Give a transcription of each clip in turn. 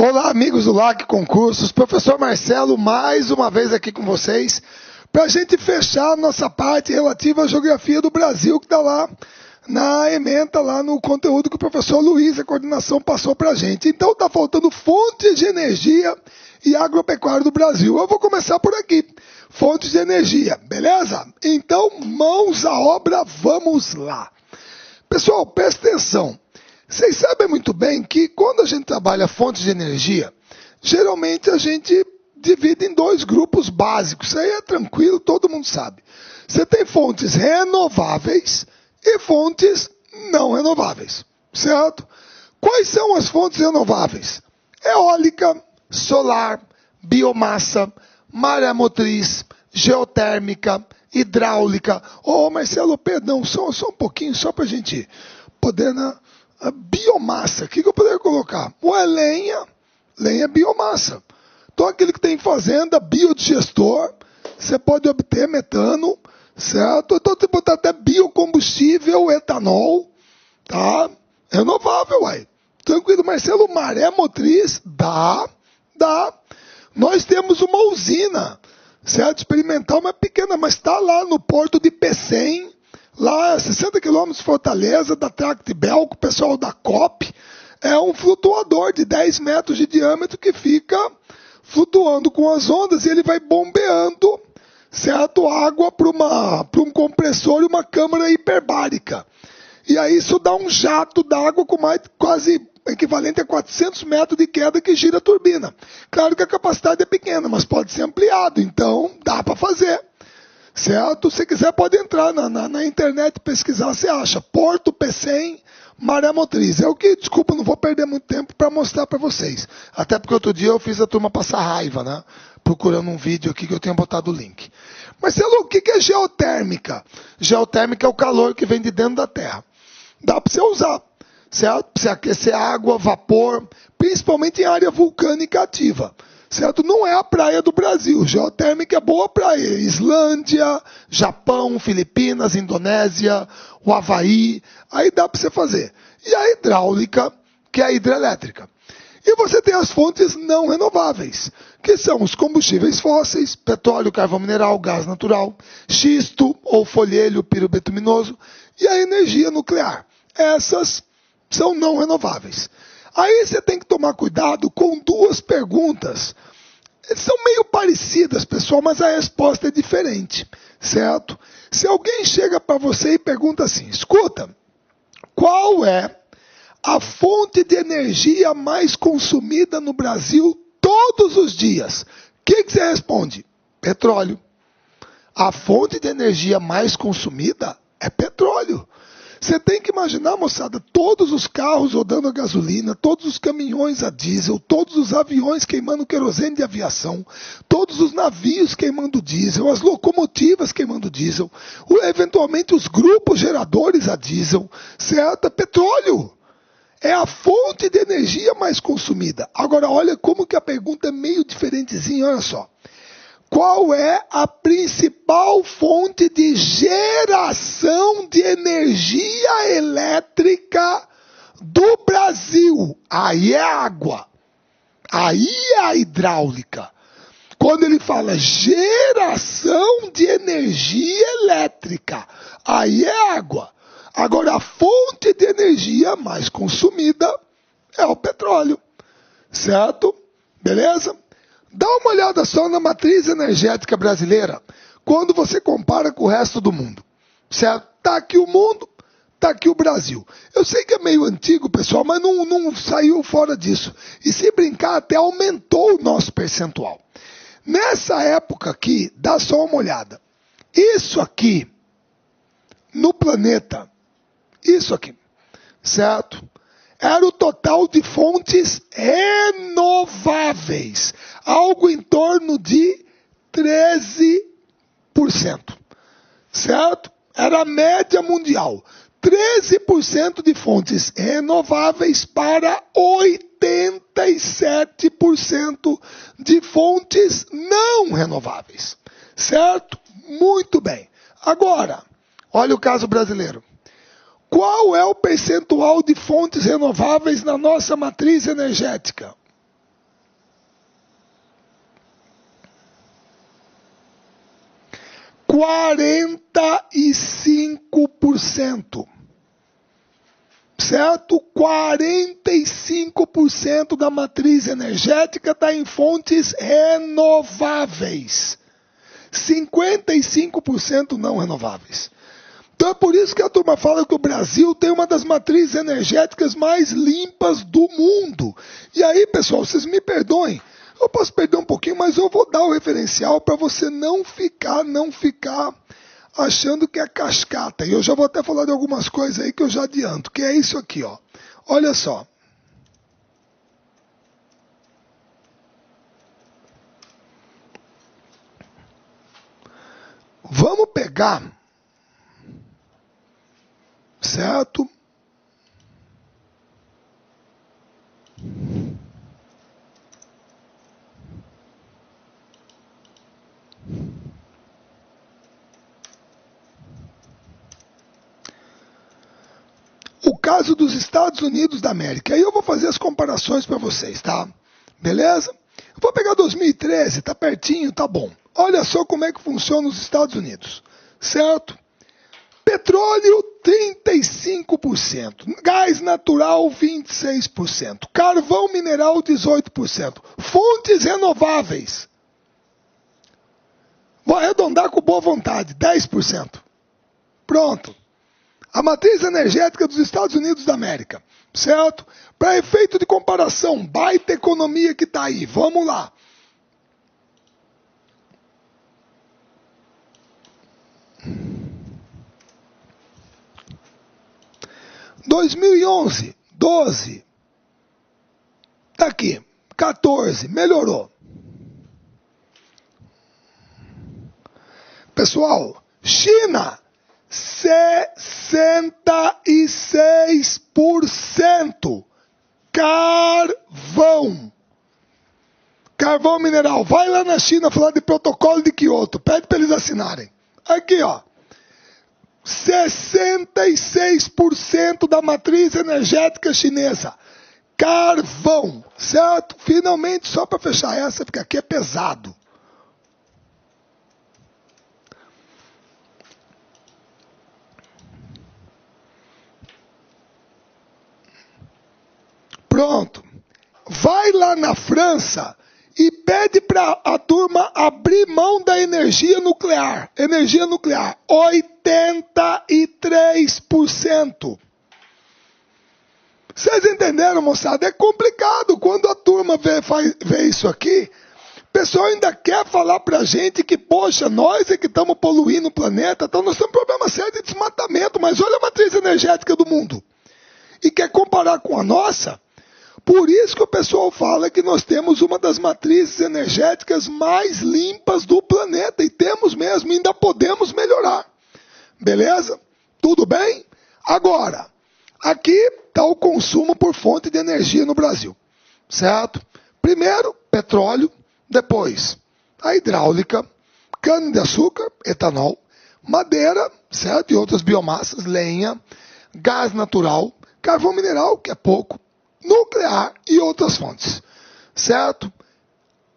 Olá, amigos do LAC Concursos, professor Marcelo, mais uma vez aqui com vocês, para a gente fechar a nossa parte relativa à geografia do Brasil, que está lá na ementa, lá no conteúdo que o professor Luiz, a coordenação, passou para a gente. Então, está faltando fontes de energia e agropecuária do Brasil. Eu vou começar por aqui, fontes de energia, beleza? Então, mãos à obra, vamos lá. Pessoal, presta atenção. Vocês sabem muito bem que quando a gente trabalha fontes de energia, geralmente a gente divide em dois grupos básicos. Isso aí é tranquilo, todo mundo sabe. Você tem fontes renováveis e fontes não renováveis, certo? Quais são as fontes renováveis? Eólica, solar, biomassa, maré motriz, geotérmica, hidráulica. Marcelo, perdão, só um pouquinho, só para a gente poder... A biomassa, o que eu poderia colocar? Lenha é biomassa. Então aquele que tem fazenda, biodigestor, você pode obter metano, certo? Então você botar até biocombustível, etanol, tá? Renovável, uai. Tranquilo, Marcelo, maré motriz, dá. Nós temos uma usina, certo? Experimental, mas pequena, mas está lá no porto de Pecém, lá a 60 quilômetros de Fortaleza, da Tractebel, com o pessoal da COP, é um flutuador de 10 metros de diâmetro que fica flutuando com as ondas e ele vai bombeando, certo, água para um compressor e uma câmara hiperbárica. E aí isso dá um jato d'água com mais quase equivalente a 400 metros de queda que gira a turbina. Claro que a capacidade é pequena, mas pode ser ampliado, então dá para fazer. Certo? Se quiser pode entrar na internet e pesquisar, você acha. Porto Pecém, maré motriz. É o que, desculpa, não vou perder muito tempo para mostrar para vocês. Até porque outro dia eu fiz a turma passar raiva, né? Procurando um vídeo aqui que eu tenho botado o link. Marcelo, o que é geotérmica? Geotérmica é o calor que vem de dentro da terra. Dá para você usar, certo? Para você aquecer água, vapor, principalmente em área vulcânica ativa. Certo? Não é a praia do Brasil. Geotérmica é boa praia. Islândia, Japão, Filipinas, Indonésia, o Havaí. Aí dá para você fazer. E a hidráulica, que é a hidrelétrica. E você tem as fontes não renováveis, que são os combustíveis fósseis, petróleo, carvão mineral, gás natural, xisto ou folhêlio pirobetuminoso e a energia nuclear. Essas são não renováveis. Aí você tem que tomar cuidado com duas perguntas. São meio parecidas, pessoal, mas a resposta é diferente, certo? Se alguém chega para você e pergunta assim, escuta, qual é a fonte de energia mais consumida no Brasil todos os dias? O que você responde? Petróleo. A fonte de energia mais consumida é petróleo. Você tem que imaginar, moçada, todos os carros rodando a gasolina, todos os caminhões a diesel, todos os aviões queimando querosene de aviação, todos os navios queimando diesel, as locomotivas queimando diesel, eventualmente os grupos geradores a diesel, certo? Petróleo é a fonte de energia mais consumida. Agora, olha como que a pergunta é meio diferentezinha, olha só. Qual é a principal fonte de geração de energia elétrica do Brasil? Aí é água. Aí é a hidráulica. Quando ele fala geração de energia elétrica, aí é água. Agora, a fonte de energia mais consumida é o petróleo. Certo? Beleza? Dá uma olhada só na matriz energética brasileira, quando você compara com o resto do mundo. Certo? Está aqui o mundo, está aqui o Brasil. Eu sei que é meio antigo, pessoal, mas não saiu fora disso. E se brincar, até aumentou o nosso percentual. Nessa época aqui, dá só uma olhada. Isso aqui, no planeta, isso aqui, certo? Era o total de fontes renováveis. Algo em torno de 13%. Certo? Era a média mundial. 13% de fontes renováveis para 87% de fontes não renováveis. Certo? Muito bem. Agora, olha o caso brasileiro. Qual é o percentual de fontes renováveis na nossa matriz energética? 45%. Certo? 45% da matriz energética está em fontes renováveis. 55% não renováveis. Então é por isso que a turma fala que o Brasil tem uma das matrizes energéticas mais limpas do mundo. E aí, pessoal, vocês me perdoem. Eu posso perder um pouquinho, mas eu vou dar o referencial para você não ficar achando que é cascata. E eu já vou até falar de algumas coisas aí que eu já adianto, que é isso aqui, ó. Olha só. Vamos pegar, certo? O caso dos Estados Unidos da América. Aí eu vou fazer as comparações para vocês, tá? Beleza? Eu vou pegar 2013, tá pertinho, tá bom. Olha só como é que funciona os Estados Unidos, certo? Petróleo, 35%. Gás natural, 26%. Carvão mineral, 18%. Fontes renováveis. Vou arredondar com boa vontade, 10%. Pronto. A matriz energética dos Estados Unidos da América, certo? Para efeito de comparação, baita economia que está aí. Vamos lá. Em 2011, 12. Tá aqui. 14, melhorou. Pessoal, China, 66%. Carvão. Carvão mineral. Vai lá na China falar de protocolo de Kyoto. Pede para eles assinarem. Aqui, ó. 66% da matriz energética chinesa. Carvão. Certo? Finalmente, só para fechar essa, porque aqui é pesado. Pronto. Vai lá na França e pede para a turma abrir mão da energia nuclear. Energia nuclear, 83%. Vocês entenderam, moçada? É complicado. Quando a turma vê isso aqui, o pessoal ainda quer falar pra gente que, poxa, nós é que estamos poluindo o planeta, então nós temos um problema sério de desmatamento, mas olha a matriz energética do mundo. E quer comparar com a nossa? Por isso que o pessoal fala que nós temos uma das matrizes energéticas mais limpas do planeta. E temos mesmo, ainda podemos melhorar. Beleza? Tudo bem? Agora, aqui está o consumo por fonte de energia no Brasil. Certo? Primeiro, petróleo. Depois, a hidráulica, cana-de-açúcar, etanol, madeira, certo? E outras biomassas, lenha, gás natural, carvão mineral, que é pouco, nuclear e outras fontes, certo?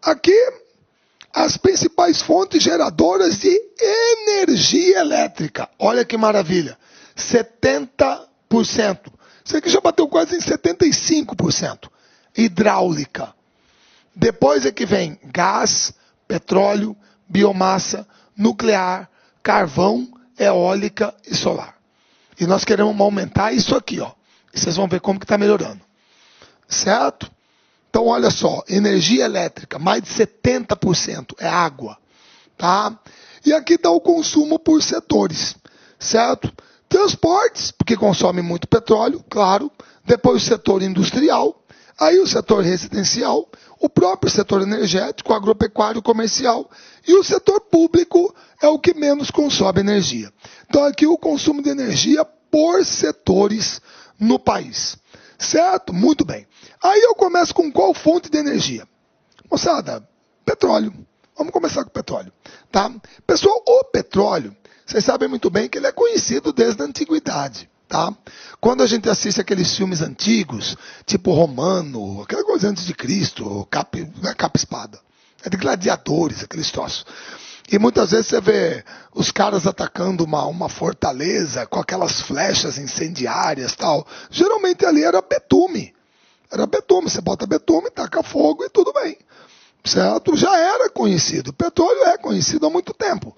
Aqui, as principais fontes geradoras de energia elétrica. Olha que maravilha, 70%. Isso aqui já bateu quase em 75%. Hidráulica. Depois é que vem gás, petróleo, biomassa, nuclear, carvão, eólica e solar. E nós queremos aumentar isso aqui, ó. E vocês vão ver como que está melhorando. Certo? Então, olha só, energia elétrica, mais de 70% é água, tá? E aqui está o consumo por setores, certo? Transportes, porque consome muito petróleo, claro. Depois o setor industrial, aí o setor residencial, o próprio setor energético, agropecuário, comercial. E o setor público é o que menos consome energia. Então, aqui o consumo de energia por setores no país. Certo? Muito bem. Aí eu começo com qual fonte de energia? Moçada, petróleo. Vamos começar com o petróleo. Tá? Pessoal, o petróleo, vocês sabem muito bem que ele é conhecido desde a antiguidade. Tá? Quando a gente assiste aqueles filmes antigos, tipo Romano, aquela coisa antes de Cristo, capa espada. É de gladiadores, aqueles troços. E muitas vezes você vê os caras atacando uma fortaleza com aquelas flechas incendiárias e tal. Geralmente ali era betume. Era betume, você bota betume, taca fogo e tudo bem. Certo? Já era conhecido. O petróleo é conhecido há muito tempo.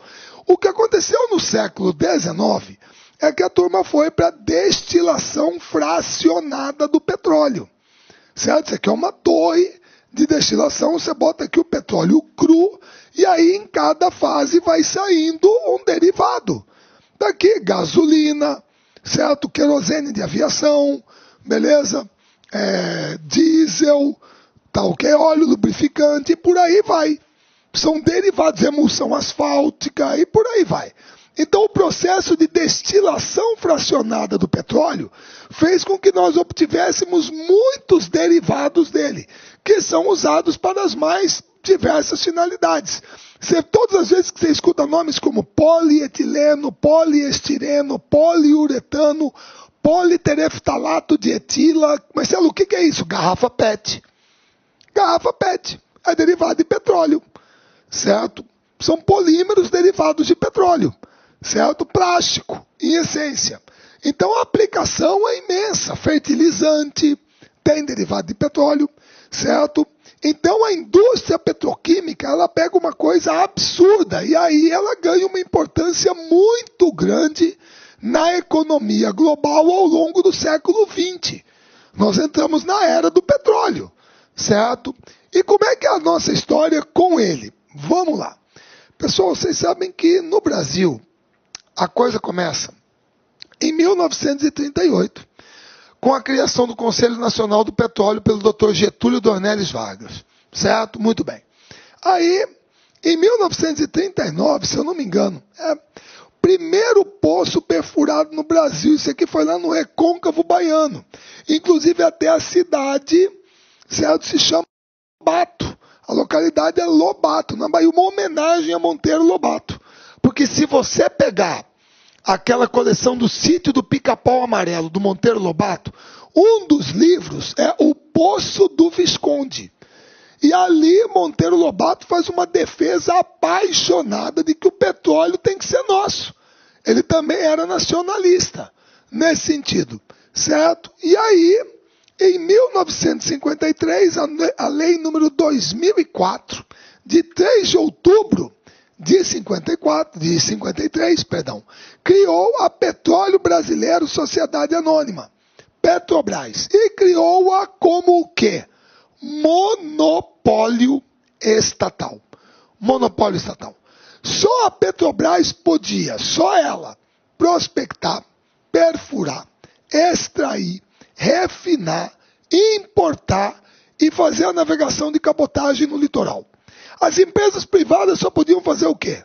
O que aconteceu no século XIX é que a turma foi para a destilação fracionada do petróleo. Certo? Isso aqui é uma torre de destilação, você bota aqui o petróleo cru, e aí em cada fase vai saindo um derivado. Daqui, gasolina, certo? Querosene de aviação, beleza? Diesel, tal que é óleo lubrificante, e por aí vai. São derivados, emulsão asfáltica, e por aí vai. Então o processo de destilação fracionada do petróleo fez com que nós obtivéssemos muitos derivados dele, que são usados para as mais diversas finalidades. Todas as vezes que você escuta nomes como polietileno, poliestireno, poliuretano, politereftalato de etila, Marcelo, o que é isso? Garrafa PET. Garrafa PET é derivado de petróleo, certo? São polímeros derivados de petróleo, certo? Plástico, em essência. Então a aplicação é imensa. Fertilizante, tem derivado de petróleo, certo? Então a indústria petroquímica, ela pega uma coisa absurda e aí ela ganha uma importância muito grande na economia global ao longo do século XX. Nós entramos na era do petróleo, certo? E como é que é a nossa história com ele? Vamos lá. Pessoal, vocês sabem que no Brasil a coisa começa em 1938, com a criação do Conselho Nacional do Petróleo pelo Dr. Getúlio Dornelles Vargas, certo? Muito bem. Aí, em 1939, se eu não me engano, primeiro poço perfurado no Brasil, isso aqui foi lá no Recôncavo Baiano, inclusive até a cidade, certo? Se chama Lobato, a localidade é Lobato, na Bahia, uma homenagem a Monteiro Lobato, porque se você pegar aquela coleção do Sítio do Pica-Pau Amarelo, do Monteiro Lobato, um dos livros é O Poço do Visconde. E ali Monteiro Lobato faz uma defesa apaixonada de que o petróleo tem que ser nosso. Ele também era nacionalista nesse sentido, certo? E aí, em 1953, a lei número 2004, de 3 de outubro de 53, criou a Petróleo Brasileiro Sociedade Anônima, Petrobras, e criou-a como o quê? Monopólio estatal. Monopólio estatal. Só a Petrobras podia, só ela, prospectar, perfurar, extrair, refinar, importar e fazer a navegação de cabotagem no litoral. As empresas privadas só podiam fazer o quê?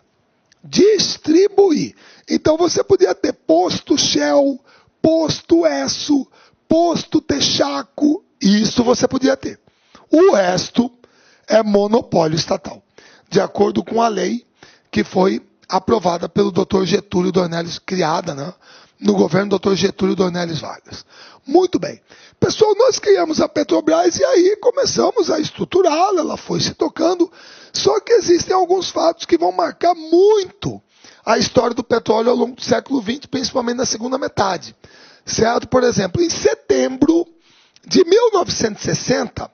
Distribuir. Então você podia ter posto Shell, posto Esso, posto Texaco, isso você podia ter. O resto é monopólio estatal, de acordo com a lei que foi aprovada pelo Dr. Getúlio Dornelles, criada, né, no governo do Dr. Getúlio Dornelles Vargas. Muito bem. Pessoal, nós criamos a Petrobras e aí começamos a estruturá-la, ela foi se tocando, só que existem alguns fatos que vão marcar muito a história do petróleo ao longo do século XX, principalmente na segunda metade. Certo? Por exemplo, em setembro de 1960,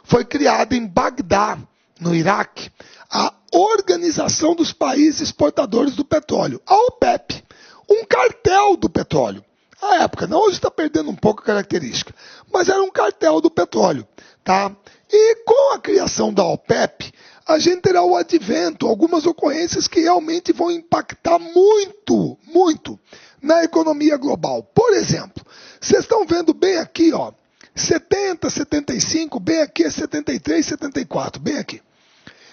foi criada em Bagdá, no Iraque, a Organização dos Países Exportadores do Petróleo, a OPEP, um cartel do petróleo. À época, não, hoje está perdendo um pouco a característica, mas era um cartel do petróleo, tá? E com a criação da OPEP, a gente terá o advento, algumas ocorrências que realmente vão impactar muito, muito na economia global. Por exemplo, vocês estão vendo bem aqui, ó, 70, 75, bem aqui é 73, 74, bem aqui.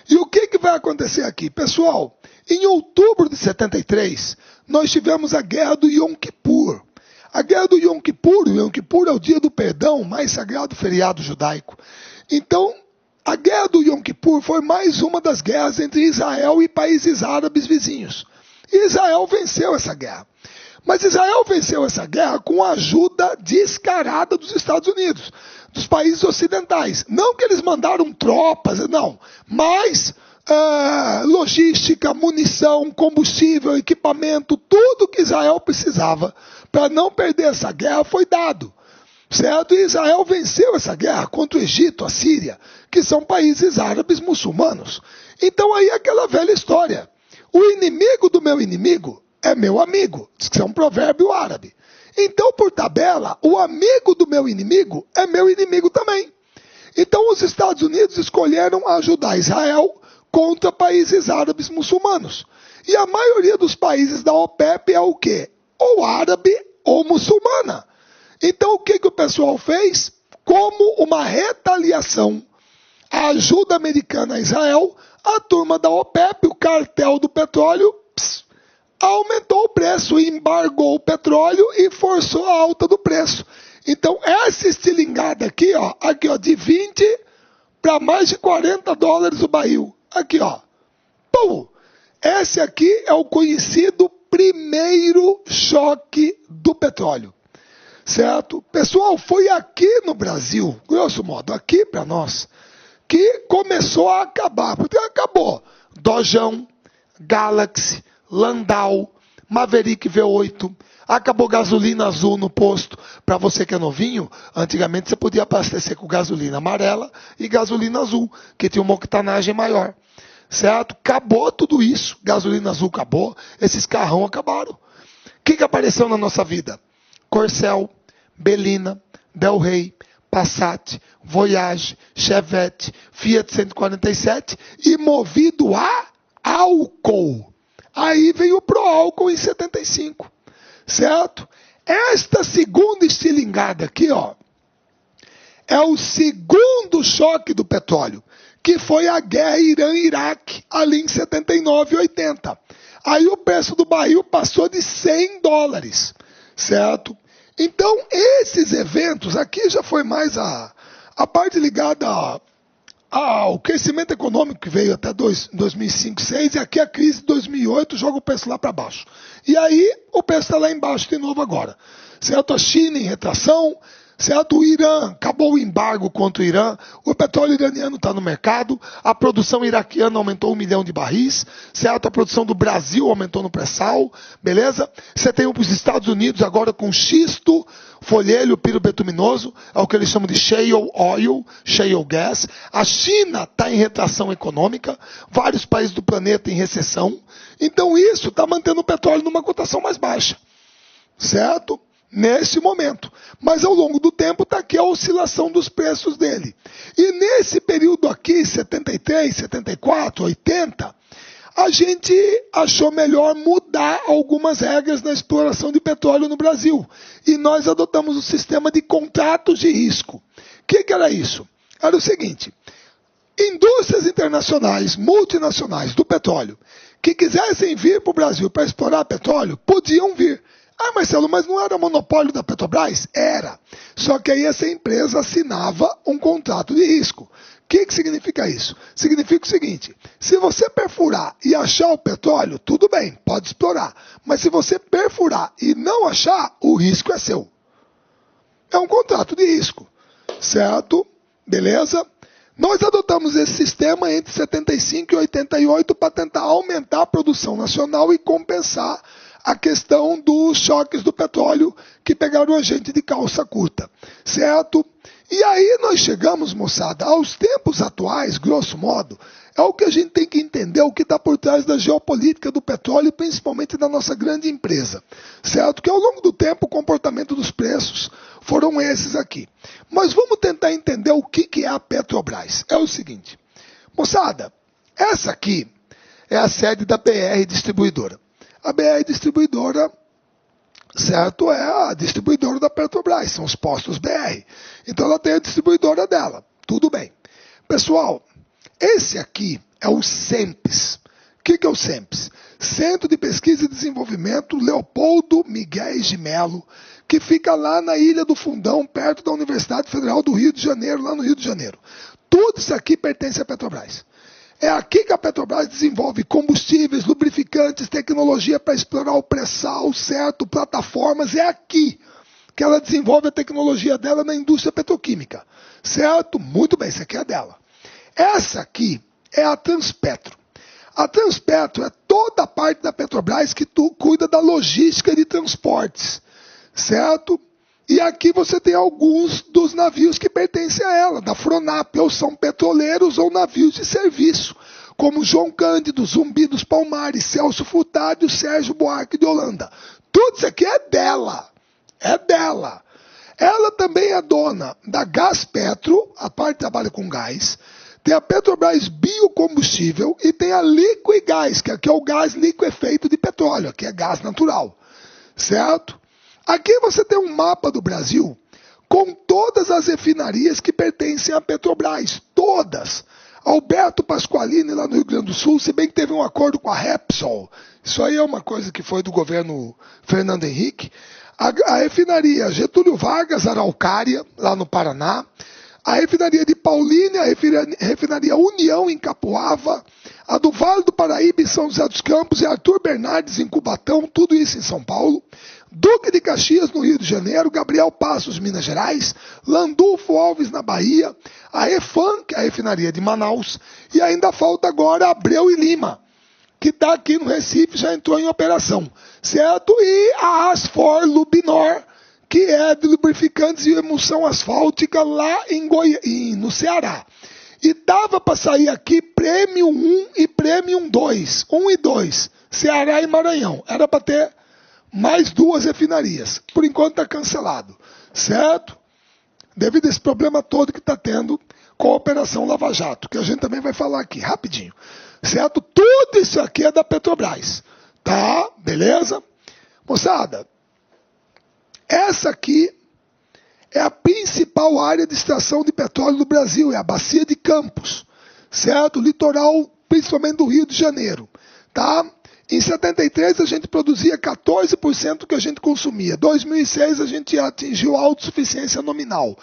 E o que vai acontecer aqui? Pessoal, em outubro de 73, nós tivemos a Guerra do Yom Kippur. A Guerra do Yom Kippur é o dia do perdão, o mais sagrado feriado judaico. Então, a Guerra do Yom Kippur foi mais uma das guerras entre Israel e países árabes vizinhos. E Israel venceu essa guerra. Mas Israel venceu essa guerra com a ajuda descarada dos Estados Unidos, dos países ocidentais. Não que eles mandaram tropas, não, mas logística, munição, combustível, equipamento, tudo que Israel precisava para não perder essa guerra foi dado. Certo? E Israel venceu essa guerra contra o Egito, a Síria, que são países árabes muçulmanos. Então aí é aquela velha história. O inimigo do meu inimigo é meu amigo. Diz que é um provérbio árabe. Então, por tabela, o amigo do meu inimigo é meu inimigo também. Então os Estados Unidos escolheram ajudar Israel contra países árabes muçulmanos. E a maioria dos países da OPEP é o quê? Ou árabe ou muçulmana. Então o que o pessoal fez? Como uma retaliação à ajuda americana a Israel, a turma da OPEP, o cartel do petróleo, aumentou o preço, embargou o petróleo e forçou a alta do preço. Então essa estilingada aqui, ó, de 20 para mais de 40 dólares o barril. Aqui, ó. Pum! Esse aqui é o conhecido primeiro choque do petróleo. Certo? Pessoal, foi aqui no Brasil, grosso modo, aqui para nós, que começou a acabar. Porque acabou Dojão, Galaxy, Landau, Maverick V8, acabou gasolina azul no posto. Para você que é novinho, antigamente você podia abastecer com gasolina amarela e gasolina azul, que tinha uma octanagem maior. Certo? Acabou tudo isso. Gasolina azul acabou, esses carrão acabaram. O que apareceu na nossa vida? Corcel, Belina, Del Rey, Passat, Voyage, Chevette, Fiat 147 e movido a álcool. Aí veio o Proálcool em 75, certo? Esta segunda estilingada aqui, ó, é o segundo choque do petróleo, que foi a guerra Irã-Iraque, ali em 79 e 80. Aí o preço do barril passou de 100 dólares, certo? Então, esses eventos, aqui já foi mais a parte ligada ao crescimento econômico que veio até 2005, 2006, e aqui a crise de 2008 joga o preço lá para baixo. E aí o preço está lá embaixo de novo agora. Certo? A China em retração, certo? O Irã, acabou o embargo contra o Irã, o petróleo iraniano está no mercado, a produção iraquiana aumentou 1 milhão de barris, certo? A produção do Brasil aumentou no pré-sal, beleza? Você tem os Estados Unidos agora com xisto, folhelho, pirobetuminoso, é o que eles chamam de shale oil, shale gas. A China está em retração econômica, vários países do planeta em recessão, então isso está mantendo o petróleo numa cotação mais baixa, certo? Nesse momento. Mas ao longo do tempo está aqui a oscilação dos preços dele. E nesse período aqui, 73, 74, 80, a gente achou melhor mudar algumas regras na exploração de petróleo no Brasil. E nós adotamos o sistema de contratos de risco. O que era isso? Era o seguinte: indústrias internacionais, multinacionais do petróleo, que quisessem vir para o Brasil para explorar petróleo, podiam vir. Ah, Marcelo, mas não era monopólio da Petrobras? Era. Só que aí essa empresa assinava um contrato de risco. O que significa isso? Significa o seguinte: se você perfurar e achar o petróleo, tudo bem, pode explorar. Mas se você perfurar e não achar, o risco é seu. É um contrato de risco. Certo? Beleza? Nós adotamos esse sistema entre 75 e 88 para tentar aumentar a produção nacional e compensar a questão dos choques do petróleo que pegaram a gente de calça curta, certo? E aí nós chegamos, moçada, aos tempos atuais, grosso modo, é o que a gente tem que entender, o que está por trás da geopolítica do petróleo, principalmente da nossa grande empresa, certo? Que ao longo do tempo o comportamento dos preços foram esses aqui. Mas vamos tentar entender o que é a Petrobras. É o seguinte, moçada, essa aqui é a sede da BR Distribuidora. A BR Distribuidora, certo, é a distribuidora da Petrobras, são os postos BR. Então ela tem a distribuidora dela, tudo bem. Pessoal, esse aqui é o CEMPES. O que é o CEMPES? Centro de Pesquisa e Desenvolvimento Leopoldo Miguel de Melo, que fica lá na Ilha do Fundão, perto da Universidade Federal do Rio de Janeiro, lá no Rio de Janeiro. Tudo isso aqui pertence à Petrobras. É aqui que a Petrobras desenvolve combustíveis, lubrificantes, tecnologia para explorar o pré-sal, certo? Plataformas, é aqui que ela desenvolve a tecnologia dela na indústria petroquímica, certo? Muito bem, essa aqui é a dela. Essa aqui é a Transpetro. A Transpetro é toda a parte da Petrobras que cuida da logística de transportes, certo? E aqui você tem alguns dos navios que pertencem a ela, da Fronap, ou são petroleiros ou navios de serviço, como João Cândido, Zumbi dos Palmares, Celso Furtado e Sérgio Buarque de Holanda. Tudo isso aqui é dela, é dela. Ela também é dona da Gaspetro, a parte que trabalha com gás, tem a Petrobras Biocombustível e tem a Liquigás, que aqui é o gás liquefeito de petróleo, que é gás natural, certo? Aqui você tem um mapa do Brasil com todas as refinarias que pertencem à Petrobras, todas. Alberto Pasqualini, lá no Rio Grande do Sul, se bem que teve um acordo com a Repsol, isso aí é uma coisa que foi do governo Fernando Henrique, a refinaria Getúlio Vargas, Araucária, lá no Paraná, a refinaria de Paulínia, a refinaria União, em Capoava, a do Vale do Paraíba, em São José dos Campos, e Arthur Bernardes, em Cubatão, tudo isso em São Paulo, Duque de Caxias, no Rio de Janeiro, Gabriel Passos, Minas Gerais, Landulfo Alves, na Bahia, a Refan, que é a refinaria de Manaus, e ainda falta agora Abreu e Lima, que está aqui no Recife, já entrou em operação, certo? E a Asfor Lubinor, que é de lubrificantes e emulsão asfáltica lá no Ceará. E estava para sair aqui Premium 1 e Premium 2, 1 e 2, Ceará e Maranhão. Era para ter mais duas refinarias. Por enquanto está cancelado, certo? Devido a esse problema todo que está tendo com a Operação Lava Jato, que a gente também vai falar aqui, rapidinho. Certo? Tudo isso aqui é da Petrobras. Tá? Beleza? Moçada, essa aqui é a principal área de extração de petróleo do Brasil, é a Bacia de Campos, certo? Litoral, principalmente do Rio de Janeiro, tá? Em 73 a gente produzia 14% do que a gente consumia. Em 2006 a gente atingiu a autossuficiência nominal.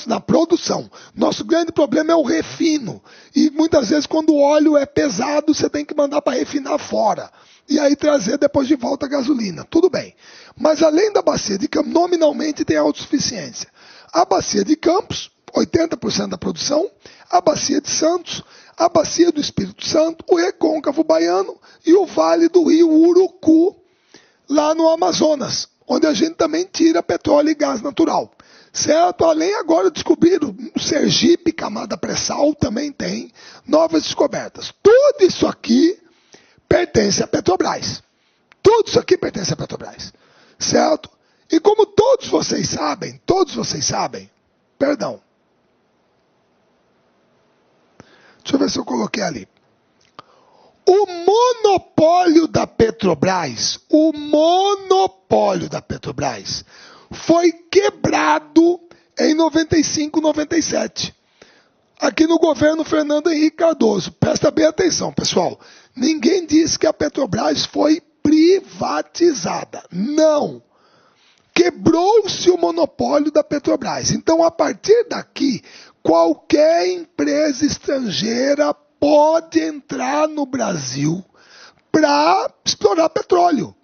Na produção. Nosso grande problema é o refino. E muitas vezes quando o óleo é pesado, você tem que mandar para refinar fora. E aí trazer depois de volta a gasolina. Tudo bem. Mas além da Bacia de Campos, nominalmente tem autossuficiência. A Bacia de Campos, 80% da produção. A Bacia de Santos, a Bacia do Espírito Santo, o Recôncavo Baiano e o Vale do Rio Urucu, lá no Amazonas, onde a gente também tira petróleo e gás natural. Certo? Além agora descobriram o Sergipe, camada pré-sal, também tem novas descobertas. Tudo isso aqui pertence à Petrobras. Tudo isso aqui pertence à Petrobras. Certo? E como todos vocês sabem, perdão. Deixa eu ver se eu coloquei ali. O monopólio da Petrobras foi quebrado em 95, 97. Aqui no governo Fernando Henrique Cardoso. Presta bem atenção, pessoal. Ninguém disse que a Petrobras foi privatizada. Não. Quebrou-se o monopólio da Petrobras. Então, a partir daqui, qualquer empresa estrangeira pode entrar no Brasil para explorar petróleo.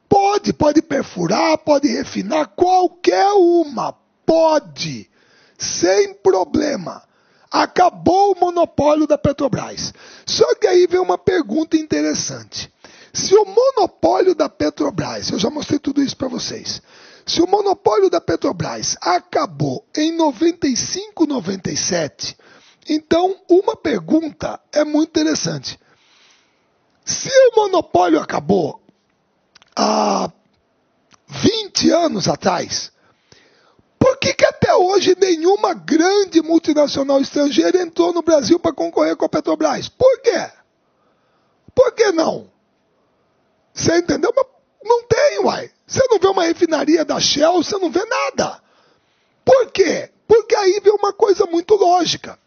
Pode perfurar, pode refinar, qualquer uma, pode, sem problema. Acabou o monopólio da Petrobras. Só que aí vem uma pergunta interessante. Se o monopólio da Petrobras, eu já mostrei tudo isso para vocês, se o monopólio da Petrobras acabou em 95, 97, então uma pergunta é muito interessante. Se o monopólio acabou há 20 anos atrás, por que até hoje nenhuma grande multinacional estrangeira entrou no Brasil para concorrer com a Petrobras? Por quê? Por que não? Você entendeu? Mas não tem, uai. Você não vê uma refinaria da Shell, você não vê nada. Por quê? Porque aí vem uma coisa muito lógica.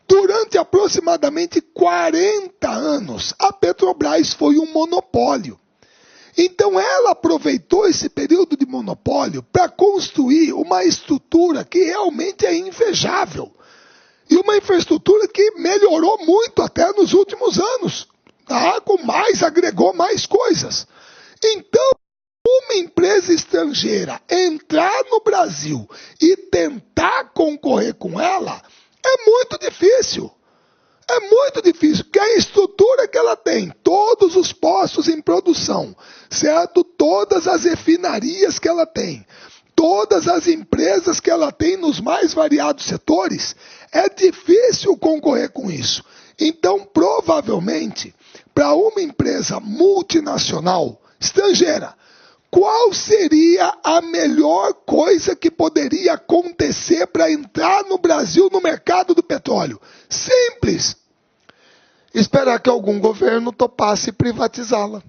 Durante aproximadamente 40 anos, a Petrobras foi um monopólio. Então ela aproveitou esse período de monopólio para construir uma estrutura que realmente é invejável. E uma infraestrutura que melhorou muito até nos últimos anos. Tá? Agregou mais coisas. Então, uma empresa estrangeira entrar no Brasil e tentar concorrer com ela é muito difícil. É muito difícil, porque a estrutura que ela tem, todos os postos em produção, certo? Todas as refinarias que ela tem, todas as empresas que ela tem nos mais variados setores, é difícil concorrer com isso. Então, provavelmente, para uma empresa multinacional estrangeira, qual seria a melhor coisa que poderia acontecer para entrar no Brasil no mercado do petróleo? Simples. Esperar que algum governo topasse privatizá-la.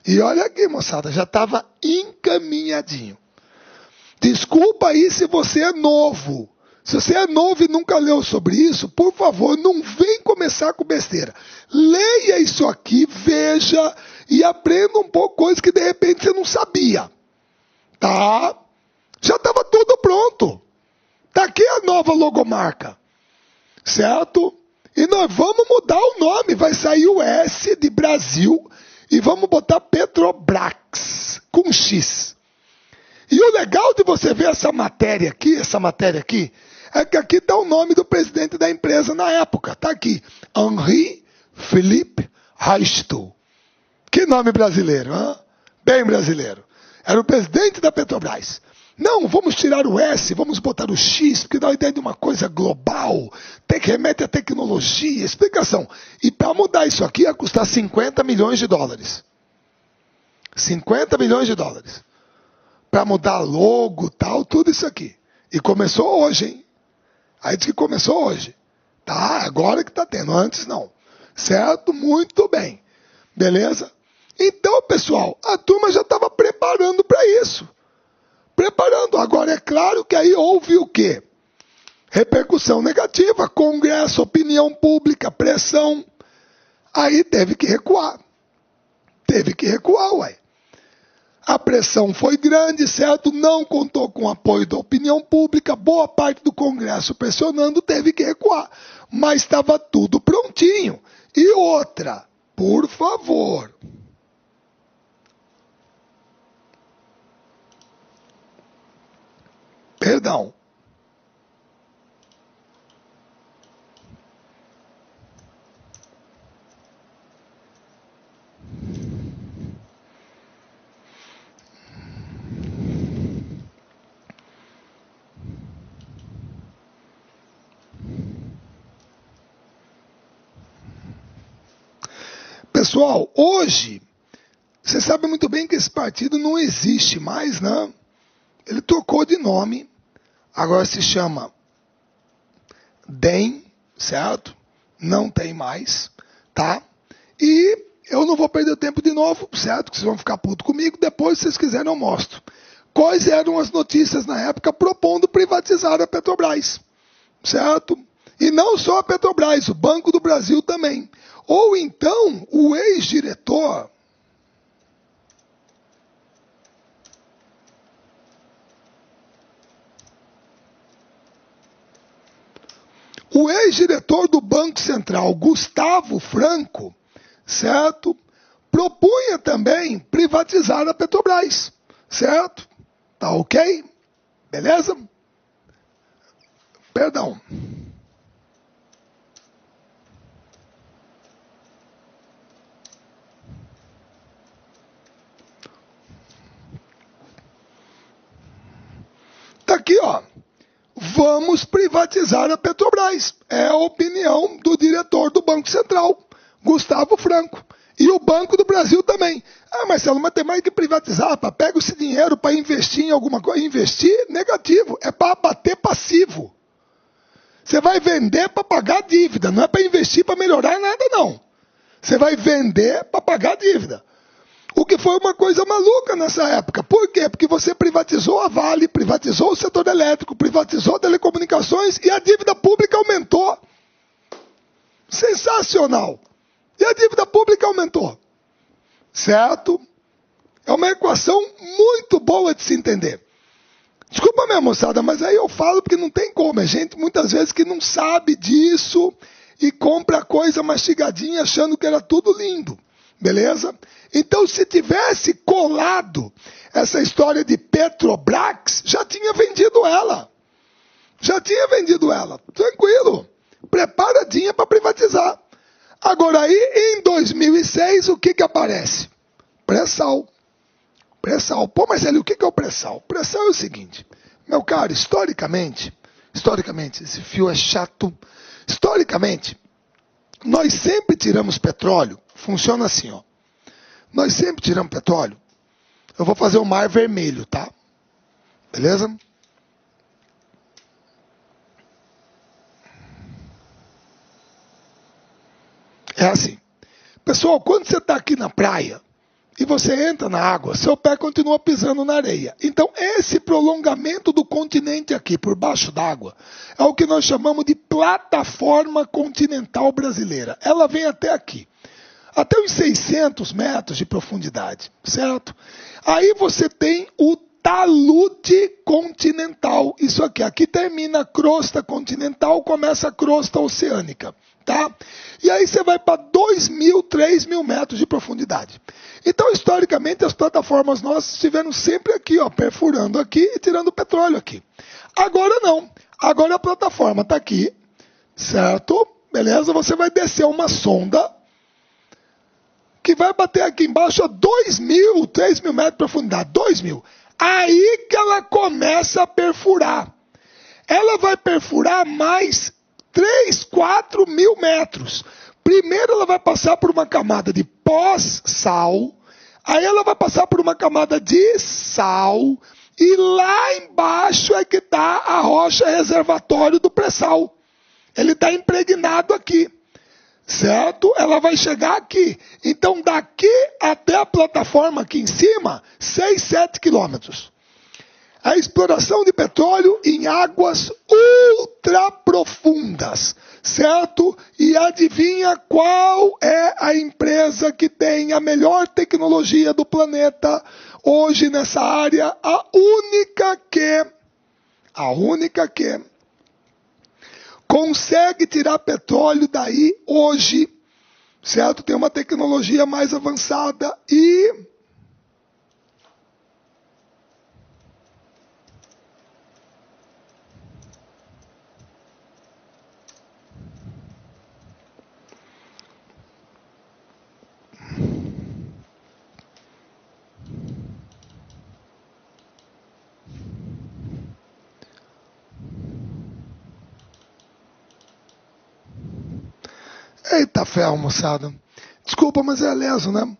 E olha aqui, moçada, já estava encaminhadinho. Desculpa aí se você é novo. Se você é novo e nunca leu sobre isso, por favor, não vem começar com besteira. Leia isso aqui, veja e aprenda um pouco coisas que de repente você não sabia. Tá? Já estava tudo pronto. Tá aqui a nova logomarca. Certo? E nós vamos mudar o nome. Vai sair o S de Brasil e vamos botar Petrobras com X. E o legal de você ver essa matéria aqui, é que aqui está o nome do presidente da empresa na época. Está aqui, Henri Philippe Reichel. Que nome brasileiro, hein? Bem brasileiro. Era o presidente da Petrobras. Não, vamos tirar o S, vamos botar o X, porque dá a ideia de uma coisa global, tem que remete à tecnologia, explicação. E para mudar isso aqui ia custar 50 milhões de dólares. 50 milhões de dólares. Para mudar logo, tal, tudo isso aqui. E começou hoje, hein? Aí diz que começou hoje. Tá, agora que tá tendo, antes não. Certo? Muito bem. Beleza? Então, pessoal, a turma já estava preparando para isso. Preparando. Agora, é claro que aí houve o quê? Repercussão negativa, Congresso, opinião pública, pressão. Aí teve que recuar. Teve que recuar, ué. A pressão foi grande, certo? Não contou com o apoio da opinião pública, boa parte do Congresso pressionando, teve que recuar. Mas estava tudo prontinho. E outra, por favor. Perdão. Pessoal, hoje, você sabe muito bem que esse partido não existe mais, né? Ele trocou de nome, agora se chama DEM, certo? Não tem mais, tá? E eu não vou perder tempo de novo, certo? Que vocês vão ficar putos comigo, depois, se vocês quiserem, eu mostro. Quais eram as notícias na época propondo privatizar a Petrobras, certo? E não só a Petrobras, o Banco do Brasil também. Ou então, o ex-diretor do Banco Central, Gustavo Franco, certo? Propunha também privatizar a Petrobras, certo? Tá ok? Beleza? Perdão. Tá aqui, ó. Vamos privatizar a Petrobras. É a opinião do diretor do Banco Central, Gustavo Franco. E o Banco do Brasil também. Ah, Marcelo, mas tem mais que privatizar. Pega esse dinheiro para investir em alguma coisa. Investir, negativo. É para abater passivo. Você vai vender para pagar dívida. Não é para investir para melhorar nada, não. Você vai vender para pagar dívida. O que foi uma coisa maluca nessa época. Por quê? Porque você privatizou a Vale, privatizou o setor elétrico, privatizou telecomunicações e a dívida pública aumentou. Sensacional. E a dívida pública aumentou. Certo? É uma equação muito boa de se entender. Desculpa minha moçada, mas aí eu falo porque não tem como. É gente muitas vezes que não sabe disso e compra coisa mastigadinha achando que era tudo lindo. Beleza? Então, se tivesse colado essa história de Petrobras, já tinha vendido ela. Já tinha vendido ela. Tranquilo. preparadinha para privatizar. Agora aí, em 2006, o que aparece? Pré-sal. Pré-sal. Pô, Marcelo, o que é o pré-sal? O pré-sal é o seguinte, meu caro, historicamente, esse fio é chato. Historicamente, nós sempre tiramos petróleo, funciona assim, ó. Nós sempre tiramos petróleo. Eu vou fazer o mar vermelho, tá? Beleza? É assim. Pessoal, quando você está aqui na praia e você entra na água, seu pé continua pisando na areia. Então, esse prolongamento do continente aqui, por baixo d'água, é o que nós chamamos de plataforma continental brasileira. Ela vem até aqui. Até uns 600 metros de profundidade, certo? Aí você tem o talude continental. Isso aqui. Aqui termina a crosta continental, começa a crosta oceânica. Tá? E aí você vai para 2.000, 3.000 metros de profundidade. Então, historicamente, as plataformas nossas estiveram sempre aqui, ó, perfurando aqui e tirando petróleo aqui. Agora não. Agora a plataforma está aqui, certo? Beleza? Você vai descer uma sonda que vai bater aqui embaixo a 2.000, 3.000 metros de profundidade. 2.000. Aí que ela começa a perfurar. Ela vai perfurar mais 3, 4 mil metros. Primeiro ela vai passar por uma camada de pós-sal, aí ela vai passar por uma camada de sal, e lá embaixo é que está a rocha reservatório do pré-sal. Ele está impregnado aqui, certo? Ela vai chegar aqui. Então daqui até a plataforma aqui em cima, 6, 7 quilômetros. A exploração de petróleo em águas ultra profundas, certo? E adivinha qual é a empresa que tem a melhor tecnologia do planeta hoje nessa área? A única que consegue tirar petróleo daí hoje, certo? Tem uma tecnologia mais avançada e... Eita ferro, moçada. Desculpa, mas é leso, né?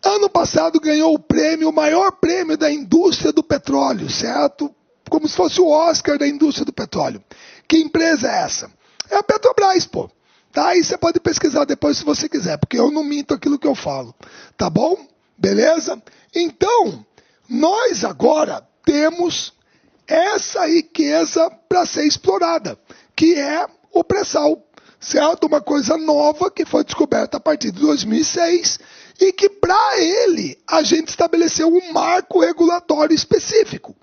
Ano passado ganhou o prêmio, o maior prêmio da indústria do petróleo, certo? Como se fosse o Oscar da indústria do petróleo. Que empresa é essa? É a Petrobras, pô. Tá? Aí você pode pesquisar depois se você quiser, porque eu não minto aquilo que eu falo. Tá bom? Beleza? Então, nós agora temos essa riqueza para ser explorada, que é o pré-sal. Certo? Uma coisa nova que foi descoberta a partir de 2006 e que para ele a gente estabeleceu um marco regulatório específico.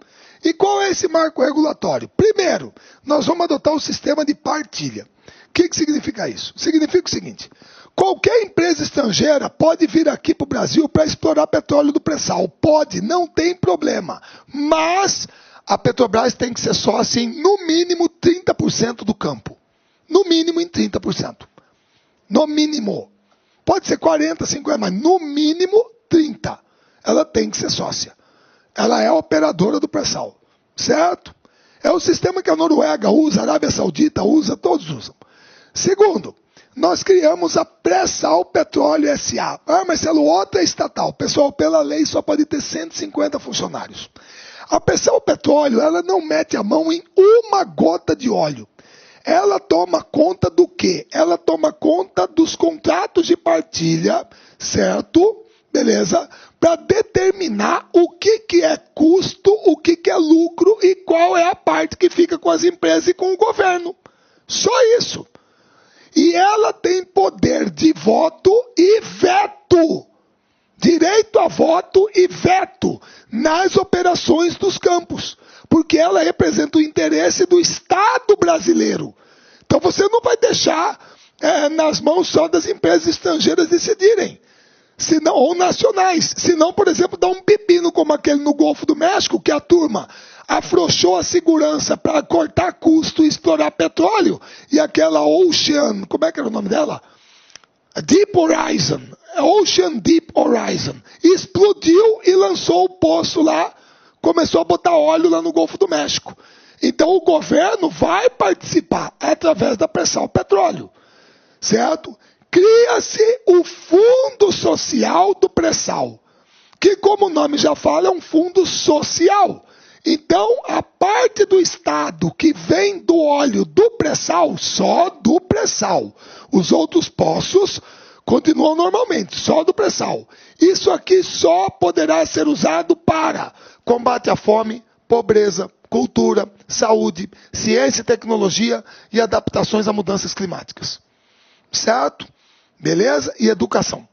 E qual é esse marco regulatório? Primeiro, nós vamos adotar o sistema de partilha. O que significa isso? Significa o seguinte, qualquer empresa estrangeira pode vir aqui para o Brasil para explorar petróleo do pré-sal. Pode, não tem problema. Mas a Petrobras tem que ser sócia em no mínimo 30% do campo. No mínimo em 30%. No mínimo. Pode ser 40, 50, mas no mínimo 30%. Ela tem que ser sócia. Ela é a operadora do pré-sal. Certo? É o sistema que a Noruega usa, a Arábia Saudita usa, todos usam. Segundo, nós criamos a Pré-Sal Petróleo S.A. Ah, Marcelo, outra estatal. Pessoal, pela lei só pode ter 150 funcionários. A Pré-Sal Petróleo, ela não mete a mão em uma gota de óleo. Ela toma conta do quê? Ela toma conta dos contratos de partilha, certo? Beleza? Para determinar o que é custo, o que é lucro e qual é a parte que fica com as empresas e com o governo. Só isso. E ela tem poder de voto e veto. Direito a voto e veto nas operações dos campos. Porque ela representa o interesse do Estado brasileiro. Então você não vai deixar nas mãos só das empresas estrangeiras decidirem. Senão, ou nacionais. Senão, por exemplo, dá um pepino como aquele no Golfo do México, que a turma afrouxou a segurança para cortar custo e explorar petróleo, e aquela Ocean, como é que era o nome dela? Deep Horizon, Ocean Deep Horizon, explodiu e lançou o poço lá, começou a botar óleo lá no Golfo do México. Então o governo vai participar através da pré-sal petróleo, certo? Cria-se o Fundo Social do Pré-sal, que, como o nome já fala, é um fundo social. Então, a parte do Estado que vem do óleo do pré-sal, só do pré-sal. Os outros poços continuam normalmente, só do pré-sal. Isso aqui só poderá ser usado para combate à fome, pobreza, cultura, saúde, ciência e tecnologia e adaptações a mudanças climáticas. Certo? Beleza? E educação.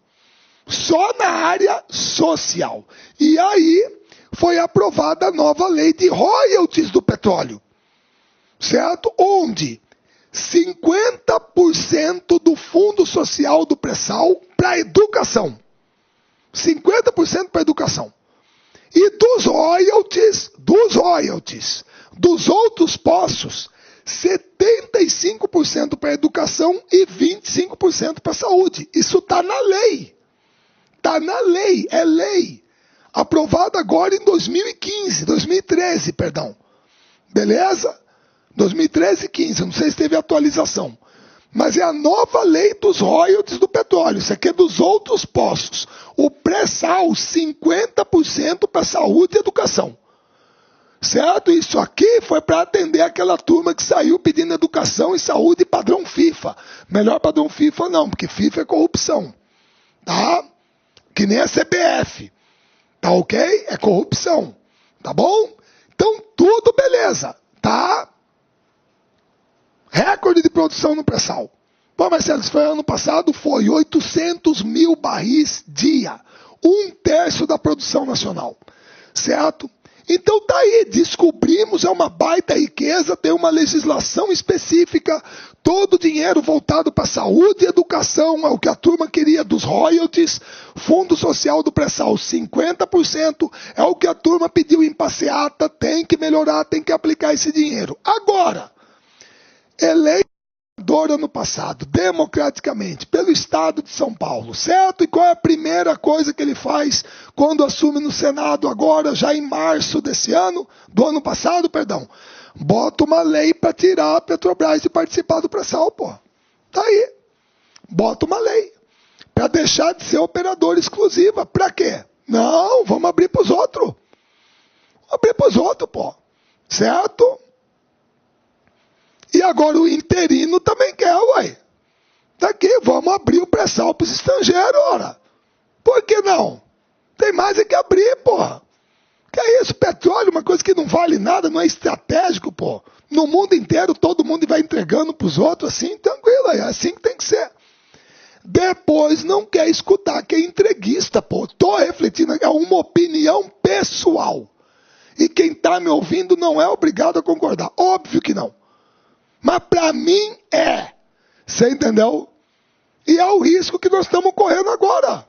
Só na área social. E aí foi aprovada a nova lei de royalties do petróleo. Certo? Onde 50% do fundo social do pré-sal para educação. 50% para educação. E dos royalties dos outros poços, 75% para educação e 25% para saúde. Isso está na lei. Está na lei, é lei. Aprovada agora em 2013, perdão. Beleza? 2013 e 15, não sei se teve atualização. Mas é a nova lei dos royalties do petróleo. Isso aqui é dos outros poços. O pré-sal, 50% para saúde e educação. Certo? Isso aqui foi para atender aquela turma que saiu pedindo educação e saúde padrão FIFA. Melhor padrão FIFA não, porque FIFA é corrupção. Tá? Que nem a CBF. Tá ok? É corrupção. Tá bom? Então, tudo beleza. Tá? Recorde de produção no pré-sal. Pô, Marcelo, isso foi ano passado? Foi 800 mil barris dia. 1/3 da produção nacional. Certo? Então tá aí, descobrimos, é uma baita riqueza, tem uma legislação específica, todo o dinheiro voltado para saúde e educação, é o que a turma queria dos royalties, fundo social do pré-sal 50%, é o que a turma pediu em passeata, tem que melhorar, tem que aplicar esse dinheiro. Agora, eleito ano passado, democraticamente, pelo Estado de São Paulo, certo? E qual é a primeira coisa que ele faz quando assume no Senado agora, já em março desse ano, do ano passado, perdão? Bota uma lei para tirar a Petrobras de participar do pré-sal, pô. Tá aí. Bota uma lei para deixar de ser operadora exclusiva. Para quê? Não, vamos abrir para os outros. Abrir para os outros, pô. Certo? E agora o interino também quer, uai. Tá aqui, vamos abrir o pré-sal para os estrangeiros, ora. Por que não? Tem mais é que abrir, porra. Que é isso? Petróleo, uma coisa que não vale nada, não é estratégico, pô. No mundo inteiro, todo mundo vai entregando para os outros assim, tranquilo, é assim que tem que ser. Depois não quer escutar que é entreguista, pô. Tô refletindo, é uma opinião pessoal. E quem tá me ouvindo não é obrigado a concordar. Óbvio que não. Mas para mim é. Você entendeu? E é o risco que nós estamos correndo agora.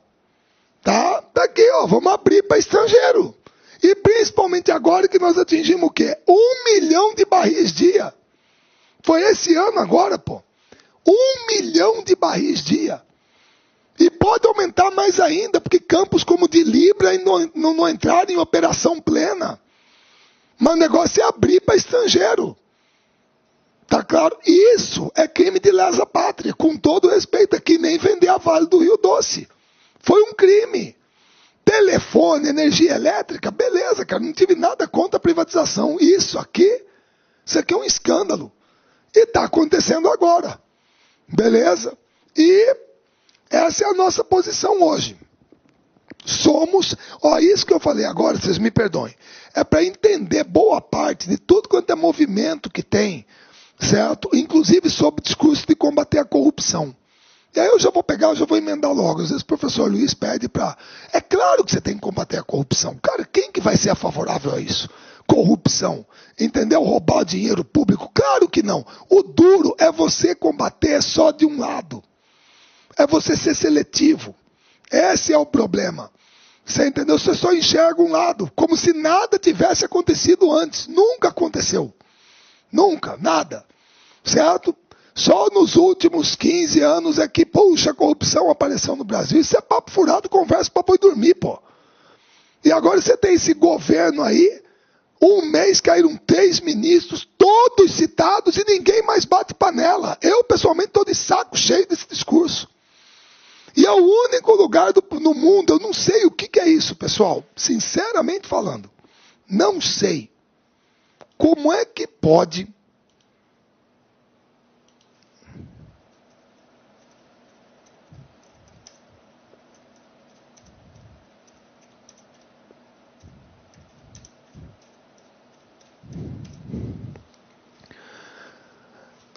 Tá? Tá aqui, ó. Vamos abrir para estrangeiro. E principalmente agora que nós atingimos o quê? 1 milhão de barris dia. Foi esse ano agora, pô. 1 milhão de barris dia. E pode aumentar mais ainda, porque campos como de Libra não entraram em operação plena. Mas o negócio é abrir para estrangeiro. Tá claro? Isso é crime de lesa pátria, com todo respeito. É que nem vender a Vale do Rio Doce. Foi um crime. Telefone, energia elétrica, beleza, cara. Não tive nada contra a privatização. Isso aqui é um escândalo. E está acontecendo agora. Beleza? E essa é a nossa posição hoje. Somos, isso que eu falei agora, vocês me perdoem, é para entender boa parte de tudo quanto é movimento que tem, certo? Inclusive sobre o discurso de combater a corrupção. E aí eu já vou emendar logo. Às vezes o professor Luiz pede para... É claro que você tem que combater a corrupção. Cara, quem que vai ser favorável a isso? Corrupção. Entendeu? Roubar dinheiro público? Claro que não. O duro é você combater só de um lado. É você ser seletivo. Esse é o problema. Você entendeu? Você só enxerga um lado, como se nada tivesse acontecido antes. Nunca aconteceu. Nunca, nada. Certo? Só nos últimos 15 anos é que, puxa, a corrupção apareceu no Brasil. Isso é papo furado, conversa pra boi dormir, pô. E agora você tem esse governo aí, um mês caíram 3 ministros, todos citados, e ninguém mais bate panela. Eu, pessoalmente, estou de saco cheio desse discurso. E é o único lugar no mundo, eu não sei o que é isso, pessoal. Sinceramente falando, não sei. Como é que pode...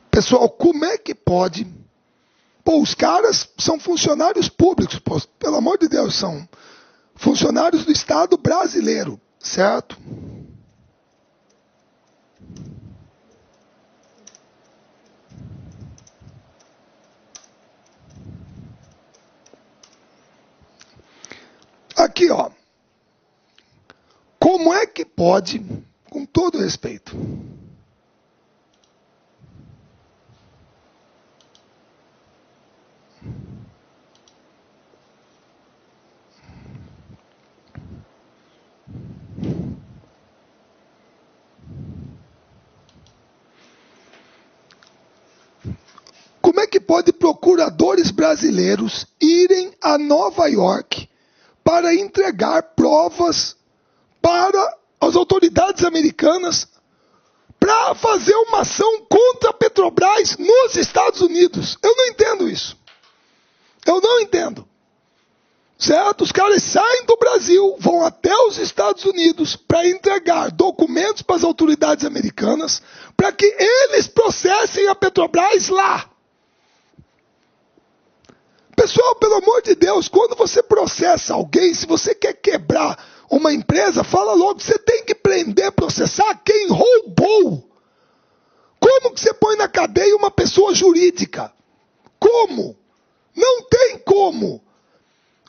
Pessoal, como é que pode... Pô, os caras são funcionários públicos, pô, pelo amor de Deus, são funcionários do Estado brasileiro, certo? Aqui, ó. Como é que pode, com todo respeito... Como é que pode procuradores brasileiros irem a Nova York para entregar provas para as autoridades americanas para fazer uma ação contra a Petrobras nos Estados Unidos? Eu não entendo isso. Eu não entendo. Certo? Os caras saem do Brasil, vão até os Estados Unidos para entregar documentos para as autoridades americanas para que eles processem a Petrobras lá. Pessoal, pelo amor de Deus, quando você processa alguém, se você quer quebrar uma empresa, fala logo, você tem que prender, processar quem roubou. Como que você põe na cadeia uma pessoa jurídica? Como? Não tem como.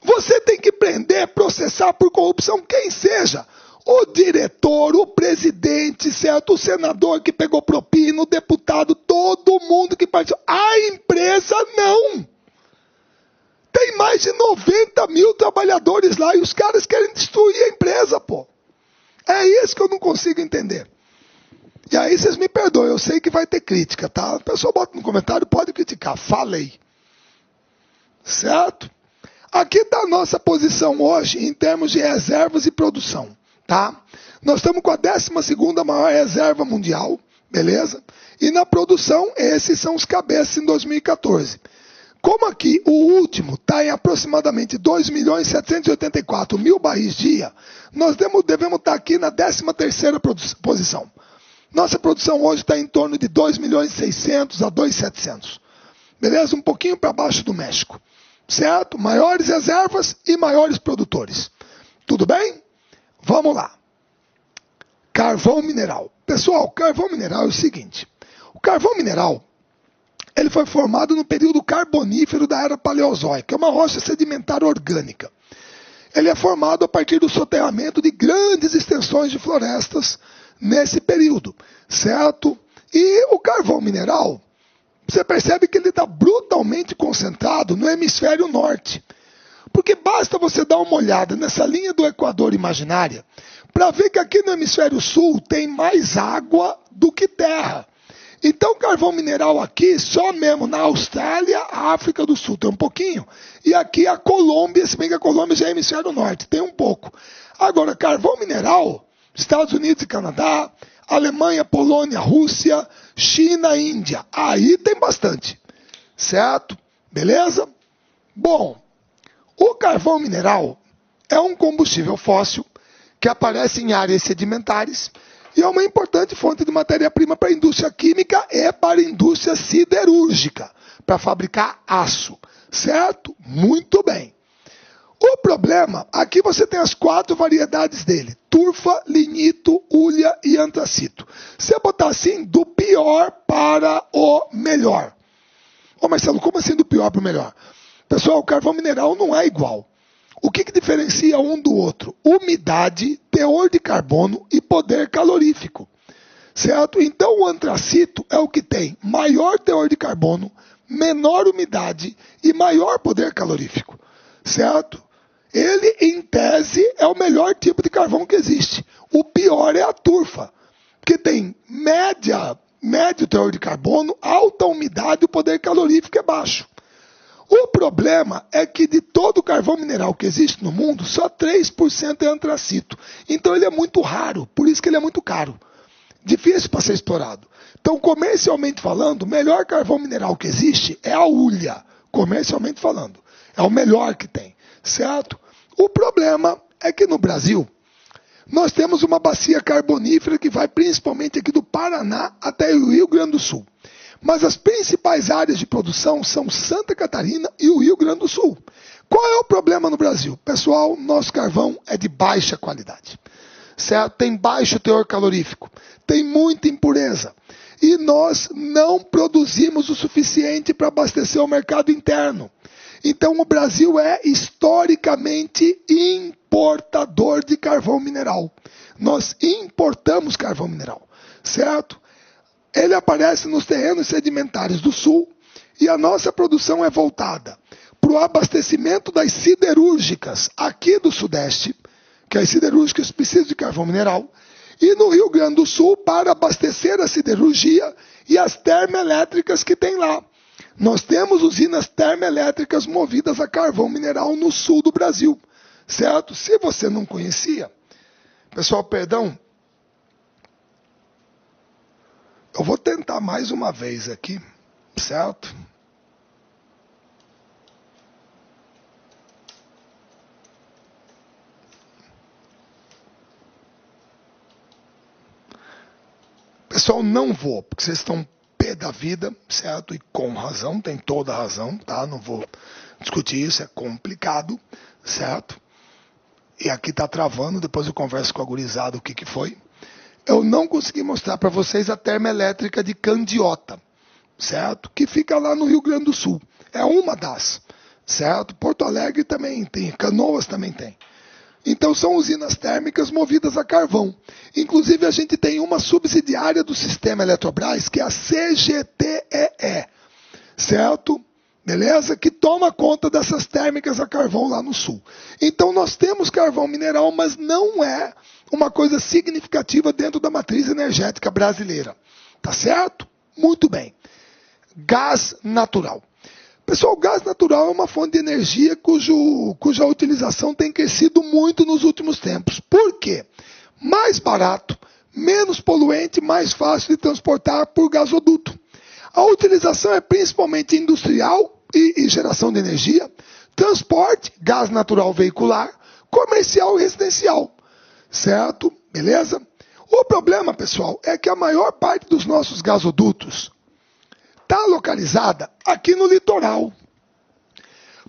Você tem que prender, processar por corrupção quem seja. O diretor, o presidente, certo? O senador que pegou propina, o deputado, todo mundo que participou. A empresa não. Tem mais de 90 mil trabalhadores lá e os caras querem destruir a empresa, pô. É isso que eu não consigo entender. E aí vocês me perdoem, eu sei que vai ter crítica, tá? A pessoa bota no comentário, pode criticar, falei. Certo? Aqui está a nossa posição hoje em termos de reservas e produção, tá? Nós estamos com a 12ª maior reserva mundial, beleza? E na produção, esses são os cabeças em 2014. Como aqui o último está em aproximadamente 2.784.000 barris dia, nós devemos estar aqui na 13ª posição. Nossa produção hoje está em torno de 2.600.000 a 2.700. Beleza? Um pouquinho para baixo do México. Certo? Maiores reservas e maiores produtores. Tudo bem? Vamos lá. Carvão mineral. Pessoal, carvão mineral é o seguinte. O carvão mineral... ele foi formado no período carbonífero da Era Paleozoica. É uma rocha sedimentar orgânica. Ele é formado a partir do soterramento de grandes extensões de florestas nesse período, certo? E o carvão mineral, você percebe que ele está brutalmente concentrado no hemisfério norte. Porque basta você dar uma olhada nessa linha do Equador imaginária para ver que aqui no hemisfério sul tem mais água do que terra. Então, carvão mineral aqui, só mesmo na Austrália, África do Sul, tem um pouquinho. E aqui a Colômbia, se bem que a Colômbia já é hemisfério norte, tem um pouco. Agora, carvão mineral, Estados Unidos e Canadá, Alemanha, Polônia, Rússia, China, Índia. Aí tem bastante. Certo? Beleza? Bom, o carvão mineral é um combustível fóssil que aparece em áreas sedimentares e é uma importante fonte de matéria-prima para a indústria química e para a indústria siderúrgica, para fabricar aço. Certo? Muito bem. O problema, aqui você tem as 4 variedades dele. Turfa, lignito, hulha e antracito. Se eu botar assim, do pior para o melhor. Ô Marcelo, como assim do pior para o melhor? Pessoal, o carvão mineral não é igual. O que diferencia um do outro? Umidade, teor de carbono e poder calorífico. Certo? Então o antracito é o que tem maior teor de carbono, menor umidade e maior poder calorífico. Certo? Ele, em tese, é o melhor tipo de carvão que existe. O pior é a turfa, que tem médio teor de carbono, alta umidade e o poder calorífico é baixo. O problema é que de todo o carvão mineral que existe no mundo, só 3% é antracito. Então ele é muito raro, por isso que ele é muito caro. Difícil para ser explorado. Então, comercialmente falando, o melhor carvão mineral que existe é a hulha. Comercialmente falando. É o melhor que tem. Certo? O problema é que no Brasil, nós temos uma bacia carbonífera que vai principalmente aqui do Paraná até o Rio Grande do Sul. Mas as principais áreas de produção são Santa Catarina e o Rio Grande do Sul. Qual é o problema no Brasil? Pessoal, nosso carvão é de baixa qualidade. Certo? Tem baixo teor calorífico, tem muita impureza. E nós não produzimos o suficiente para abastecer o mercado interno. Então o Brasil é historicamente importador de carvão mineral. Nós importamos carvão mineral, certo? Ele aparece nos terrenos sedimentares do sul e a nossa produção é voltada para o abastecimento das siderúrgicas aqui do sudeste, que as siderúrgicas precisam de carvão mineral, e no Rio Grande do Sul para abastecer a siderurgia e as termoelétricas que tem lá. Nós temos usinas termoelétricas movidas a carvão mineral no sul do Brasil, certo? Se você não conhecia, pessoal, perdão, eu vou tentar mais uma vez aqui, certo? Pessoal, não vou, porque vocês estão pé da vida, certo? E com razão, tem toda a razão, tá? Não vou discutir isso, é complicado, certo? E aqui tá travando, depois eu converso com a gurizada o que foi. Eu não consegui mostrar para vocês a termoelétrica de Candiota, certo? Que fica lá no Rio Grande do Sul. É uma das, certo? Porto Alegre também tem, Canoas também tem. Então são usinas térmicas movidas a carvão. Inclusive a gente tem uma subsidiária do sistema Eletrobras, que é a CGTEE, certo? Beleza? Que toma conta dessas térmicas a carvão lá no sul. Então nós temos carvão mineral, mas não é uma coisa significativa dentro da matriz energética brasileira. Tá certo? Muito bem. Gás natural. Pessoal, o gás natural é uma fonte de energia cuja utilização tem crescido muito nos últimos tempos. Por quê? Mais barato, menos poluente, mais fácil de transportar por gasoduto. A utilização é principalmente industrial e geração de energia, transporte, gás natural veicular, comercial e residencial. Certo? Beleza? O problema, pessoal, é que a maior parte dos nossos gasodutos está localizada aqui no litoral.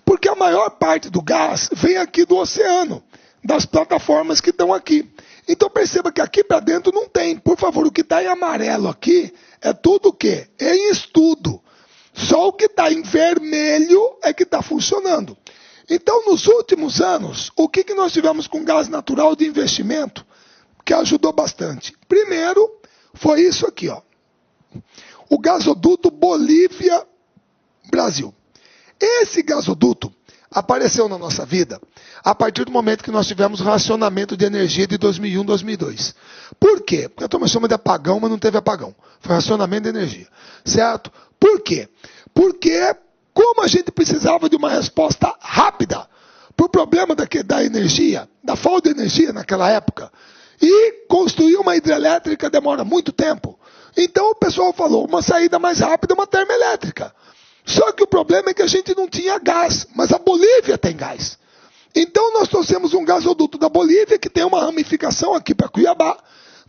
Porque a maior parte do gás vem aqui do oceano, das plataformas que estão aqui. Então perceba que aqui para dentro não tem. Por favor, o que está em amarelo aqui é tudo o quê? É em estudo. Só o que está em vermelho é que está funcionando. Então, nos últimos anos, o que nós tivemos com gás natural de investimento que ajudou bastante? Primeiro, foi isso aqui, ó. O gasoduto Bolívia-Brasil. Esse gasoduto apareceu na nossa vida a partir do momento que nós tivemos racionamento de energia de 2001, 2002. Por quê? Porque a turma chama de apagão, mas não teve apagão. Foi racionamento de energia. Certo? Por quê? Porque como a gente precisava de uma resposta rápida para o problema da energia, da falta de energia naquela época, e construir uma hidrelétrica demora muito tempo. Então o pessoal falou, uma saída mais rápida é uma termoelétrica. Só que o problema é que a gente não tinha gás, mas a Bolívia tem gás. Então nós trouxemos um gasoduto da Bolívia, que tem uma ramificação aqui para Cuiabá.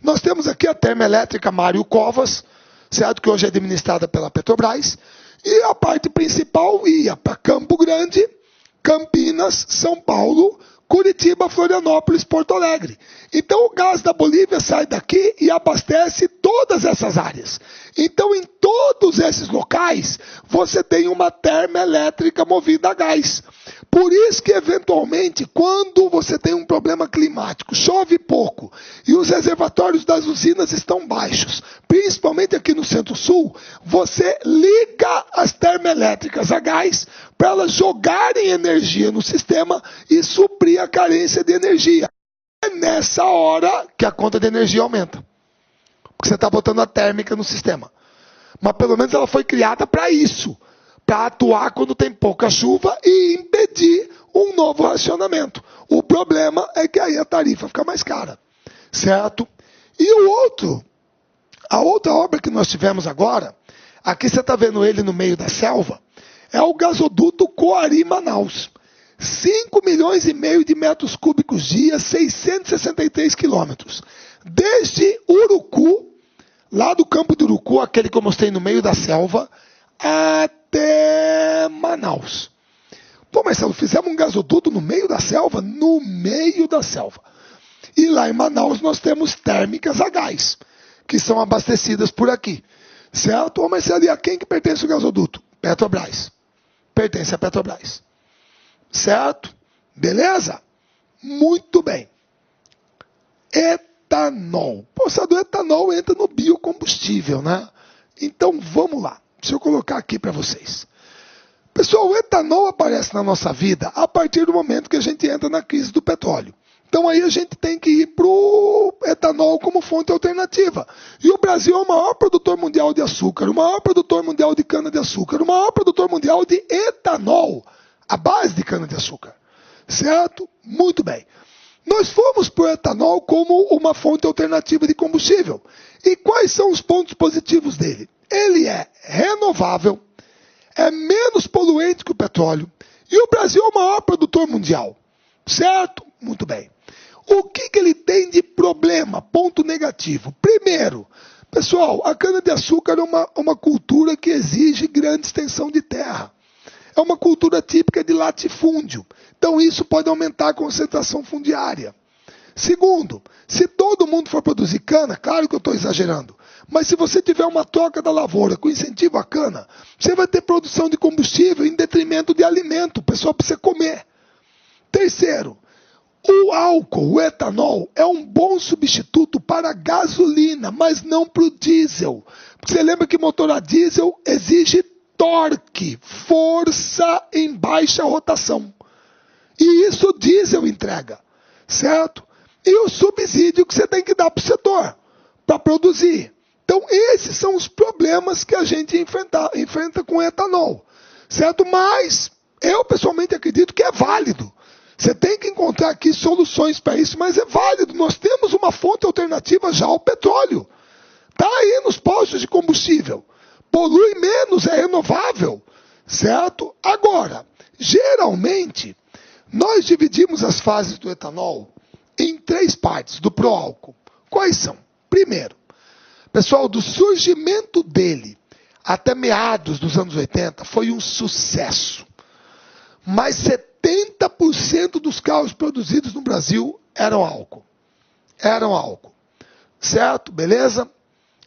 Nós temos aqui a termoelétrica Mário Covas, certo? Que hoje é administrada pela Petrobras. E a parte principal ia para Campo Grande, Campinas, São Paulo, Curitiba, Florianópolis, Porto Alegre. Então o gás da Bolívia sai daqui e abastece todas essas áreas. Então em todos esses locais você tem uma termoelétrica movida a gás. Por isso que, eventualmente, quando você tem um problema climático, chove pouco e os reservatórios das usinas estão baixos, principalmente aqui no Centro-Sul, você liga as termoelétricas a gás para elas jogarem energia no sistema e suprir a carência de energia. É nessa hora que a conta de energia aumenta, porque você está botando a térmica no sistema. Mas pelo menos ela foi criada para isso, para atuar quando tem pouca chuva e impedir um novo racionamento. O problema é que aí a tarifa fica mais cara, certo? E a outra obra que nós tivemos agora, aqui você está vendo ele no meio da selva, é o gasoduto Coari-Manaus. 5 milhões e meio de metros cúbicos dia, 663 quilômetros. Desde Urucu, lá do campo de Urucu, aquele que eu mostrei no meio da selva, até Manaus. Pô, Marcelo, fizemos um gasoduto no meio da selva? No meio da selva. E lá em Manaus nós temos térmicas a gás, que são abastecidas por aqui. Certo? Ô, Marcelo, e a quem que pertence o gasoduto? Petrobras. Pertence a Petrobras. Certo? Beleza? Muito bem. Etanol. Poxa, do etanol entra no biocombustível, né? Então vamos lá. Deixa eu colocar aqui para vocês. Pessoal, o etanol aparece na nossa vida a partir do momento que a gente entra na crise do petróleo. Então aí a gente tem que ir para o etanol como fonte alternativa. E o Brasil é o maior produtor mundial de açúcar, o maior produtor mundial de cana-de-açúcar, o maior produtor mundial de etanol, a base de cana-de-açúcar. Certo? Muito bem. Nós fomos para o etanol como uma fonte alternativa de combustível. E quais são os pontos positivos dele? Ele é renovável, é menos poluente que o petróleo, e o Brasil é o maior produtor mundial. Certo? Muito bem. O que ele tem de problema? Ponto negativo. Primeiro, pessoal, a cana-de-açúcar é uma cultura que exige grande extensão de terra. É uma cultura típica de latifúndio. Então isso pode aumentar a concentração fundiária. Segundo, se todo mundo for produzir cana, claro que eu estou exagerando, mas se você tiver uma troca da lavoura com incentivo à cana, você vai ter produção de combustível em detrimento de alimento. O pessoal precisa comer. Terceiro, o álcool, o etanol, é um bom substituto para a gasolina, mas não para o diesel. Você lembra que motor a diesel exige torque, força em baixa rotação. E isso o diesel entrega, certo? E o subsídio que você tem que dar para o setor, para produzir. Então, esses são os problemas que a gente enfrenta com o etanol, certo? Mas eu pessoalmente acredito que é válido. Você tem que encontrar aqui soluções para isso, mas é válido. Nós temos uma fonte alternativa já ao petróleo. Está aí nos postos de combustível. Polui menos, é renovável, certo? Agora, geralmente, nós dividimos as fases do etanol em 3 partes do pró-álcool. Quais são? Primeiro, pessoal, do surgimento dele até meados dos anos 80 foi um sucesso. Mas 70% dos carros produzidos no Brasil eram álcool. Eram álcool. Certo? Beleza?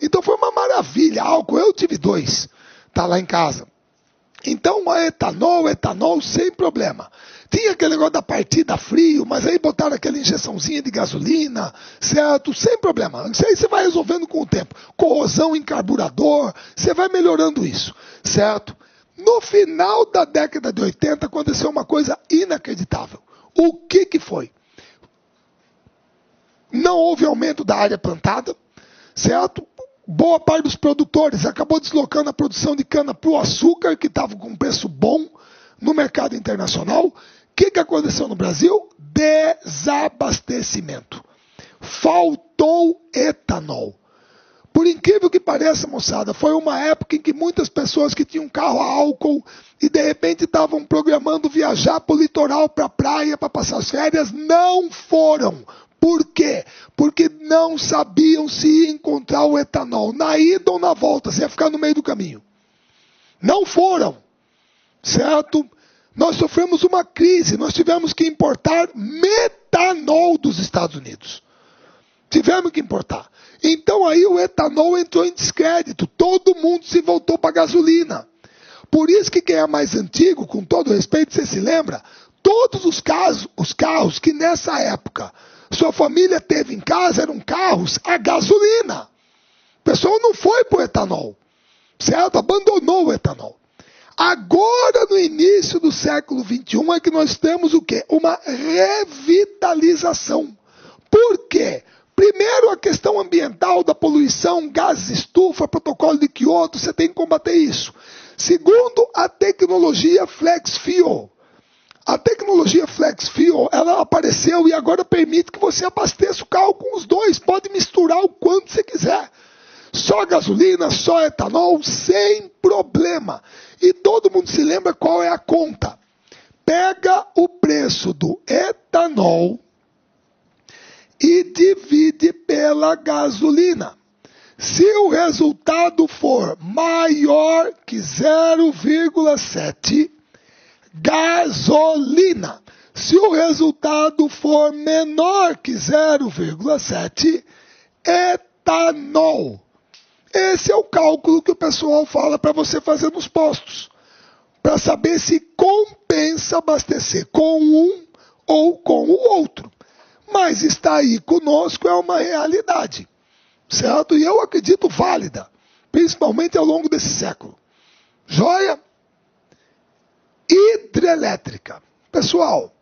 Então foi uma maravilha. Álcool, eu tive 2. Tá lá em casa. Então, etanol sem problema. Tinha aquele negócio da partida frio, mas aí botaram aquela injeçãozinha de gasolina, certo? Sem problema. Isso aí você vai resolvendo com o tempo. Corrosão em carburador, você vai melhorando isso, certo? No final da década de 80, aconteceu uma coisa inacreditável. O que foi? Não houve aumento da área plantada, certo? Boa parte dos produtores acabou deslocando a produção de cana para o açúcar, que estava com um preço bom no mercado internacional. O que aconteceu no Brasil? Desabastecimento. Faltou etanol. Por incrível que pareça, moçada, foi uma época em que muitas pessoas que tinham carro a álcool e de repente estavam programando viajar para o litoral, para a praia, para passar as férias, não foram. Por quê? Porque não sabiam se ia encontrar o etanol na ida ou na volta, se ia ficar no meio do caminho. Não foram, certo? Nós sofremos uma crise, nós tivemos que importar metanol dos Estados Unidos. Tivemos que importar. Então aí o etanol entrou em descrédito, todo mundo se voltou para a gasolina. Por isso que quem é mais antigo, com todo respeito, você se lembra, Todos os carros que nessa época sua família teve em casa eram carros a gasolina. O pessoal não foi para o etanol, certo? Abandonou o etanol. Agora, no início do século XXI, é que nós temos o quê? Uma revitalização. Por quê? Primeiro, a questão ambiental da poluição, gases estufa, protocolo de Kyoto, você tem que combater isso. Segundo, a tecnologia Flex Fuel. A tecnologia Flex Fuel, ela apareceu e agora permite que você abasteça o carro com os dois. Pode misturar o quanto você quiser. Só gasolina, só etanol, sem problema. E todo mundo se lembra qual é a conta. Pega o preço do etanol e divide pela gasolina. Se o resultado for maior que 0,7, gasolina. Se o resultado for menor que 0,7, etanol. Esse é o cálculo que o pessoal fala para você fazer nos postos, para saber se compensa abastecer com um ou com o outro. Mas está aí conosco, é uma realidade, certo? E eu acredito válida, principalmente ao longo desse século. Joia? Hidrelétrica. Pessoal,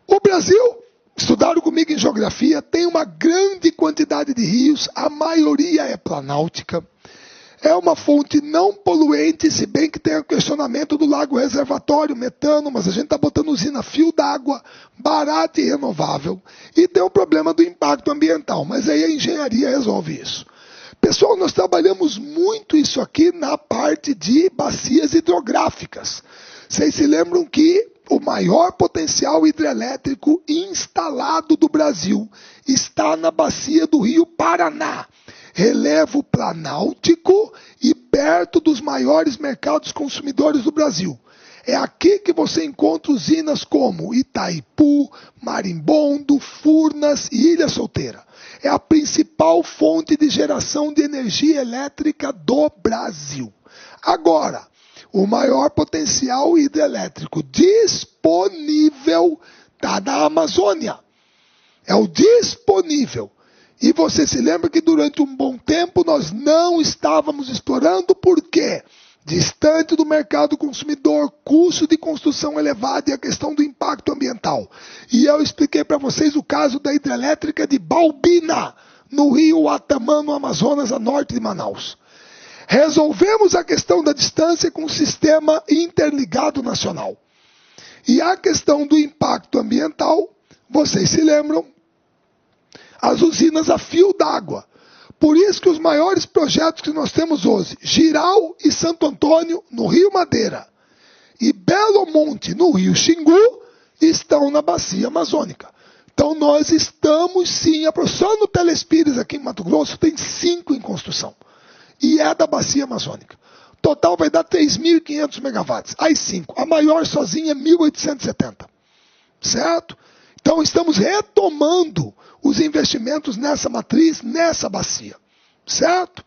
o Brasil, estudaram comigo em geografia, tem uma grande quantidade de rios, a maioria é planáltica. É uma fonte não poluente, se bem que tem o questionamento do lago reservatório, metano, mas a gente está botando usina fio d'água, barata e renovável. E tem o problema do impacto ambiental, mas aí a engenharia resolve isso. Pessoal, nós trabalhamos muito isso aqui na parte de bacias hidrográficas. Vocês se lembram que o maior potencial hidrelétrico instalado do Brasil está na bacia do Rio Paraná. Relevo planáltico e perto dos maiores mercados consumidores do Brasil. É aqui que você encontra usinas como Itaipu, Marimbondo, Furnas e Ilha Solteira. É a principal fonte de geração de energia elétrica do Brasil. Agora, o maior potencial hidrelétrico disponível está na Amazônia. É o disponível. E você se lembra que durante um bom tempo nós não estávamos explorando, por quê? Distante do mercado consumidor, custo de construção elevado e a questão do impacto ambiental. E eu expliquei para vocês o caso da hidrelétrica de Balbina, no rio Atamã, no Amazonas, a norte de Manaus. Resolvemos a questão da distância com o sistema interligado nacional. E a questão do impacto ambiental, vocês se lembram, as usinas a fio d'água. Por isso que os maiores projetos que nós temos hoje, Giral e Santo Antônio, no Rio Madeira, e Belo Monte, no Rio Xingu, estão na bacia amazônica. Então nós estamos sim, só no Telespires aqui em Mato Grosso tem 5 em construção. E é da bacia amazônica. Total vai dar 3.500 megawatts. As 5. A maior sozinha é 1.870. Certo? Então estamos retomando os investimentos nessa matriz, nessa bacia. Certo?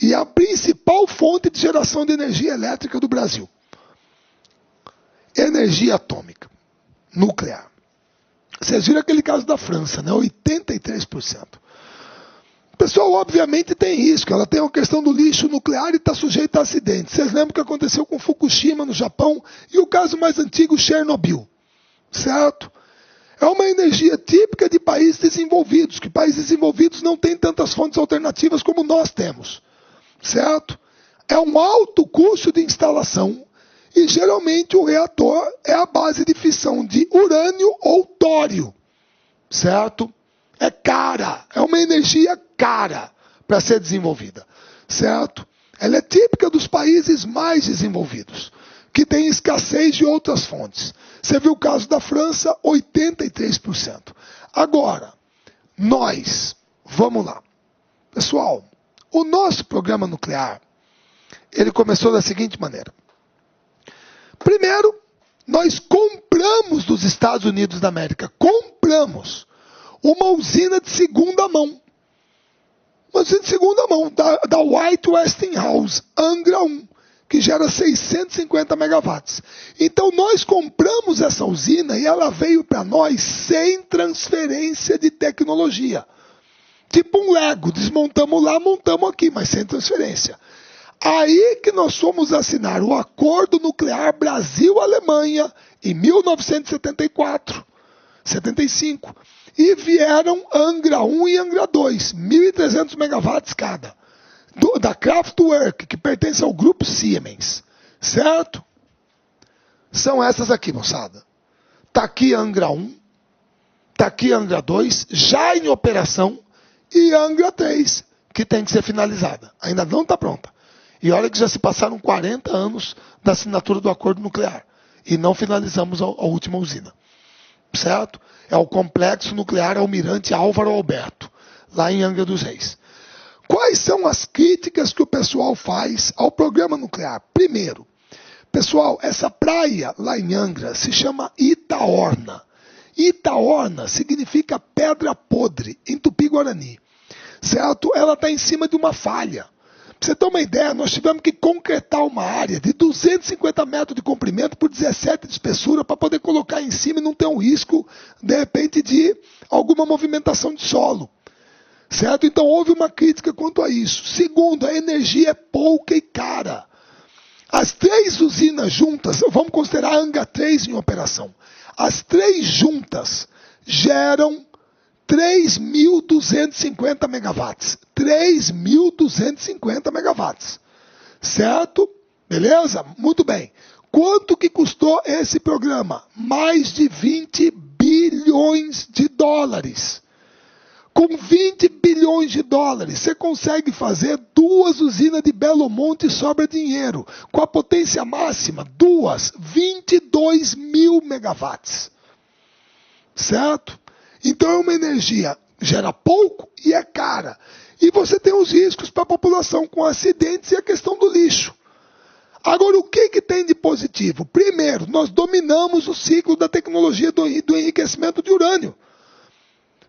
E a principal fonte de geração de energia elétrica do Brasil. Energia atômica. Nuclear. Vocês viram aquele caso da França, né? 83%. O pessoal, obviamente, tem risco. Ela tem a questão do lixo nuclear e está sujeita a acidentes. Vocês lembram o que aconteceu com Fukushima, no Japão? E o caso mais antigo, Chernobyl. Certo? É uma energia típica de países desenvolvidos, que países desenvolvidos não têm tantas fontes alternativas como nós temos. Certo? É um alto custo de instalação e, geralmente, o reator é a base de fissão de urânio ou tório. Certo? É cara, é uma energia cara para ser desenvolvida, certo? Ela é típica dos países mais desenvolvidos, que têm escassez de outras fontes. Você viu o caso da França, 83%. Agora, nós, vamos lá. Pessoal, o nosso programa nuclear, ele começou da seguinte maneira. Primeiro, nós compramos dos Estados Unidos da América, compramos uma usina de segunda mão. Uma usina de segunda mão, da White Westinghouse, Angra 1, que gera 650 megawatts. Então nós compramos essa usina e ela veio para nós sem transferência de tecnologia. Tipo um Lego, desmontamos lá, montamos aqui, mas sem transferência. Aí que nós fomos assinar o Acordo Nuclear Brasil-Alemanha em 1974, 75. E vieram Angra 1 e Angra 2, 1.300 megawatts cada. Da Kraftwerk, que pertence ao grupo Siemens. Certo? São essas aqui, moçada. Está aqui Angra 1, está aqui Angra 2, já em operação, e Angra 3, que tem que ser finalizada. Ainda não está pronta. E olha que já se passaram 40 anos da assinatura do acordo nuclear. E não finalizamos a última usina. Certo? É o Complexo Nuclear Almirante Álvaro Alberto, lá em Angra dos Reis. Quais são as críticas que o pessoal faz ao programa nuclear? Primeiro, pessoal, essa praia lá em Angra se chama Itaorna. Itaorna significa pedra podre, em Tupi-Guarani. Certo? Ela está em cima de uma falha. Pra você ter uma ideia, nós tivemos que concretar uma área de 250 metros de comprimento por 17 de espessura para poder colocar em cima e não ter um risco, de repente, de alguma movimentação de solo. Certo? Então houve uma crítica quanto a isso. Segundo, a energia é pouca e cara. As 3 usinas juntas, vamos considerar a Angra 3 em operação, as 3 juntas geram 3.250 megawatts. 3.250 megawatts. Certo? Beleza? Muito bem. Quanto que custou esse programa? Mais de 20 bilhões de dólares. Com 20 bilhões de dólares, você consegue fazer 2 usinas de Belo Monte e sobra dinheiro. Com a potência máxima, 22 mil megawatts. Certo? Então é uma energia, gera pouco e é cara. E você tem os riscos para a população com acidentes e a questão do lixo. Agora, o que tem de positivo? Primeiro, nós dominamos o ciclo da tecnologia do enriquecimento de urânio.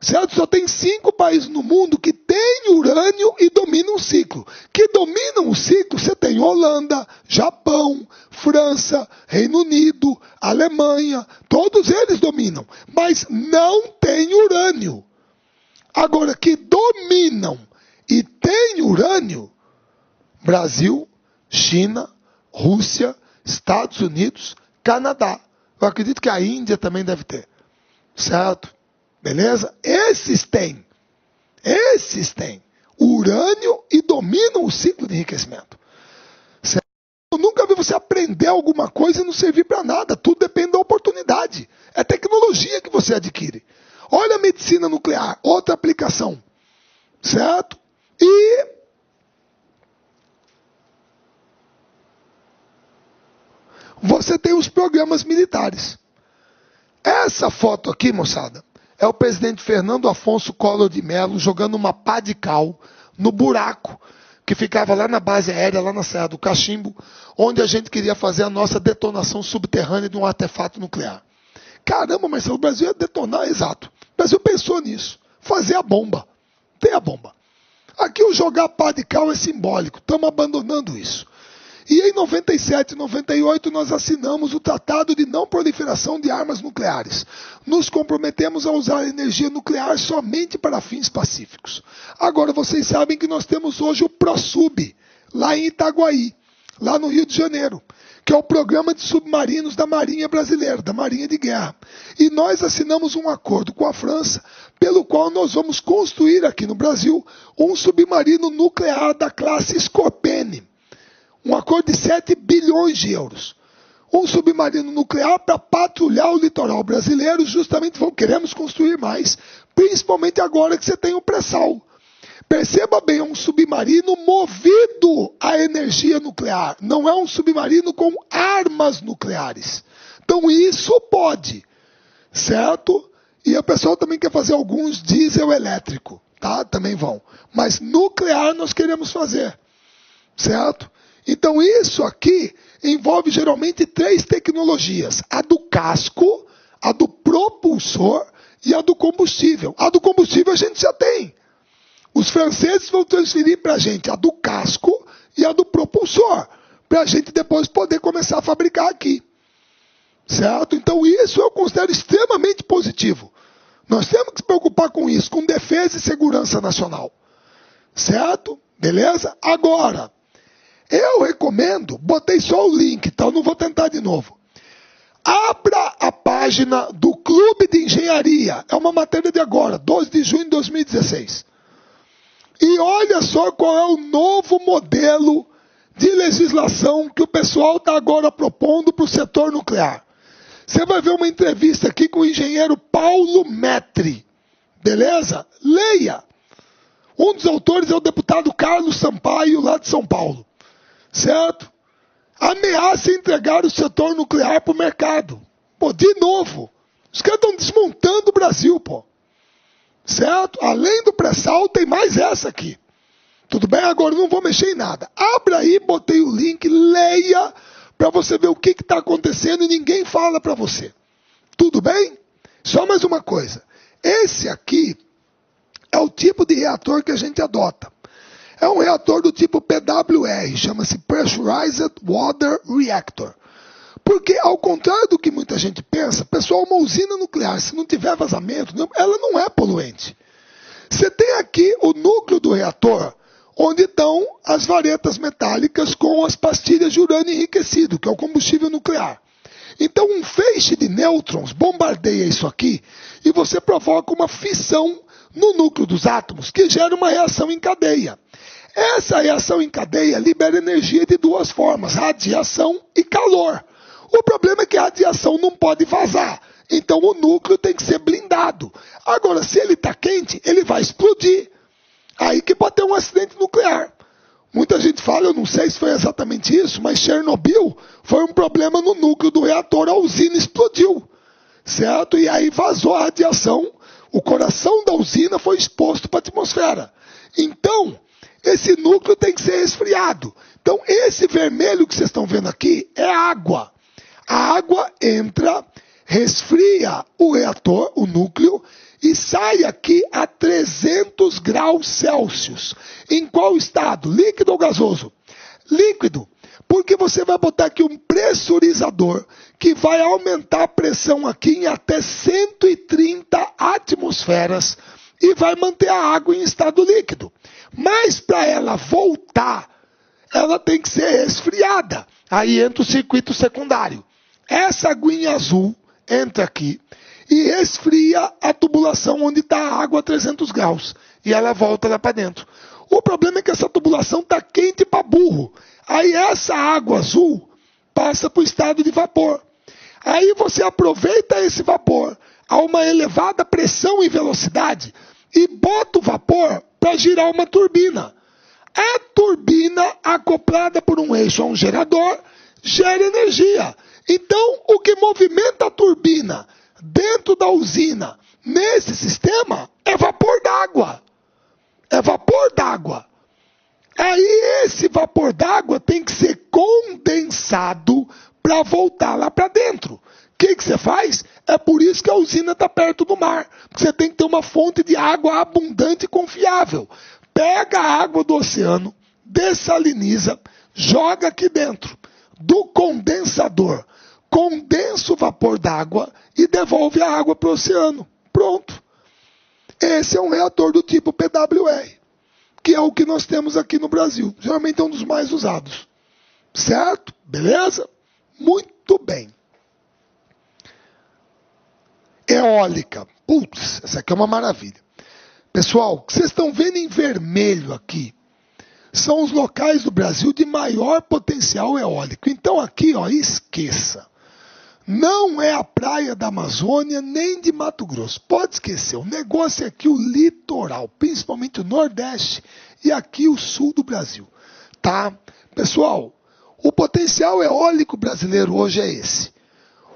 Certo? Só tem 5 países no mundo que têm urânio e dominam o ciclo. Que dominam o ciclo, você tem Holanda, Japão, França, Reino Unido, Alemanha, todos eles dominam, mas não tem urânio. Agora, que dominam e têm urânio, Brasil, China, Rússia, Estados Unidos, Canadá. Eu acredito que a Índia também deve ter. Certo? Beleza? Esses têm urânio e dominam o ciclo de enriquecimento. Certo? Eu nunca vi você aprender alguma coisa e não servir para nada. Tudo depende da oportunidade. É tecnologia que você adquire. Olha a medicina nuclear, outra aplicação. Certo? E você tem os programas militares. Essa foto aqui, moçada, é o presidente Fernando Afonso Collor de Mello jogando uma pá de cal no buraco que ficava lá na base aérea, lá na Serra do Cachimbo, onde a gente queria fazer a nossa detonação subterrânea de um artefato nuclear. Caramba, Marcelo, o Brasil ia detonar, exato. O Brasil pensou nisso, fazer a bomba. Tem a bomba. Aqui o jogar pá de cal é simbólico, estamos abandonando isso. E em 97 e 98 nós assinamos o Tratado de Não Proliferação de Armas Nucleares. Nos comprometemos a usar a energia nuclear somente para fins pacíficos. Agora vocês sabem que nós temos hoje o ProSub, lá em Itaguaí, lá no Rio de Janeiro, que é o programa de submarinos da Marinha Brasileira, da Marinha de Guerra. E nós assinamos um acordo com a França, pelo qual nós vamos construir aqui no Brasil um submarino nuclear da classe Scorpene. Um acordo de 7 bilhões de euros. Um submarino nuclear para patrulhar o litoral brasileiro, justamente queremos construir mais, principalmente agora que você tem o pré-sal. Perceba bem, é um submarino movido à energia nuclear, não é um submarino com armas nucleares. Então isso pode, certo? E o pessoal também quer fazer alguns diesel elétrico, tá? Também vão. Mas nuclear nós queremos fazer, certo? Então isso aqui envolve geralmente 3 tecnologias. A do casco, a do propulsor e a do combustível. A do combustível a gente já tem. Os franceses vão transferir para a gente a do casco e a do propulsor. para a gente depois poder começar a fabricar aqui. Certo? Então isso eu considero extremamente positivo. Nós temos que se preocupar com isso, com defesa e segurança nacional. Certo? Beleza? Agora, eu recomendo, botei só o link, então não vou tentar de novo. Abra a página do Clube de Engenharia, é uma matéria de agora, 12 de junho de 2016. E olha só qual é o novo modelo de legislação que o pessoal está agora propondo para o setor nuclear. Você vai ver uma entrevista aqui com o engenheiro Paulo Metri. Beleza? Leia. Um dos autores é o deputado Carlos Sampaio, lá de São Paulo. Certo? Ameaça entregar o setor nuclear para o mercado. Pô, de novo. Os caras estão desmontando o Brasil, pô. Certo? Além do pré-sal, tem mais essa aqui. Tudo bem? Agora não vou mexer em nada. Abra aí, botei o link, leia para você ver o que está acontecendo e ninguém fala para você. Tudo bem? Só mais uma coisa. Esse aqui é o tipo de reator que a gente adota. É um reator do tipo PWR, chama-se Pressurized Water Reactor. Porque, ao contrário do que muita gente pensa, pessoal, uma usina nuclear, se não tiver vazamento, ela não é poluente. Você tem aqui o núcleo do reator, onde estão as varetas metálicas com as pastilhas de urânio enriquecido, que é o combustível nuclear. Então, um feixe de nêutrons bombardeia isso aqui e você provoca uma fissão no núcleo dos átomos, que gera uma reação em cadeia. Essa reação em cadeia libera energia de duas formas, radiação e calor. O problema é que a radiação não pode vazar, então o núcleo tem que ser blindado. Agora, se ele está quente, ele vai explodir. Aí que pode ter um acidente nuclear. Muita gente fala, eu não sei se foi exatamente isso, mas Chernobyl foi um problema no núcleo do reator, a usina explodiu. Certo? E aí vazou a radiação, o coração da usina foi exposto para a atmosfera. Então, esse núcleo tem que ser resfriado. Então, esse vermelho que vocês estão vendo aqui é água. A água entra, resfria o reator, o núcleo, e sai aqui a 300 graus Celsius. Em qual estado? Líquido ou gasoso? Líquido. Porque você vai botar aqui um pressurizador que vai aumentar a pressão aqui em até 130 atmosferas e vai manter a água em estado líquido. Mas para ela voltar, ela tem que ser resfriada. Aí entra o circuito secundário. Essa aguinha azul entra aqui e resfria a tubulação onde está a água a 300 graus. E ela volta lá para dentro. O problema é que essa tubulação está quente para burro. Aí essa água azul passa para o estado de vapor. Aí você aproveita esse vapor a uma elevada pressão e velocidade e bota o vapor para girar uma turbina. A turbina, acoplada por um eixo a um gerador, gera energia. Então, o que movimenta a turbina dentro da usina, nesse sistema, é vapor d'água. É vapor d'água. Aí esse vapor d'água tem que ser condensado para voltar lá para dentro. O que você faz? É por isso que a usina está perto do mar. Porque você tem que ter uma fonte de água abundante e confiável. Pega a água do oceano, dessaliniza, joga aqui dentro do condensador. Condensa o vapor d'água e devolve a água para o oceano. Pronto. Esse é um reator do tipo PWR, que é o que nós temos aqui no Brasil. Geralmente é um dos mais usados. Certo? Beleza? Muito bem. Eólica. Putz, essa aqui é uma maravilha. Pessoal, o que vocês estão vendo em vermelho aqui são os locais do Brasil de maior potencial eólico. Então aqui, ó, esqueça. Não é a praia da Amazônia nem de Mato Grosso. Pode esquecer. O negócio é aqui o litoral, principalmente o Nordeste e aqui o sul do Brasil. Tá? Pessoal, o potencial eólico brasileiro hoje é esse.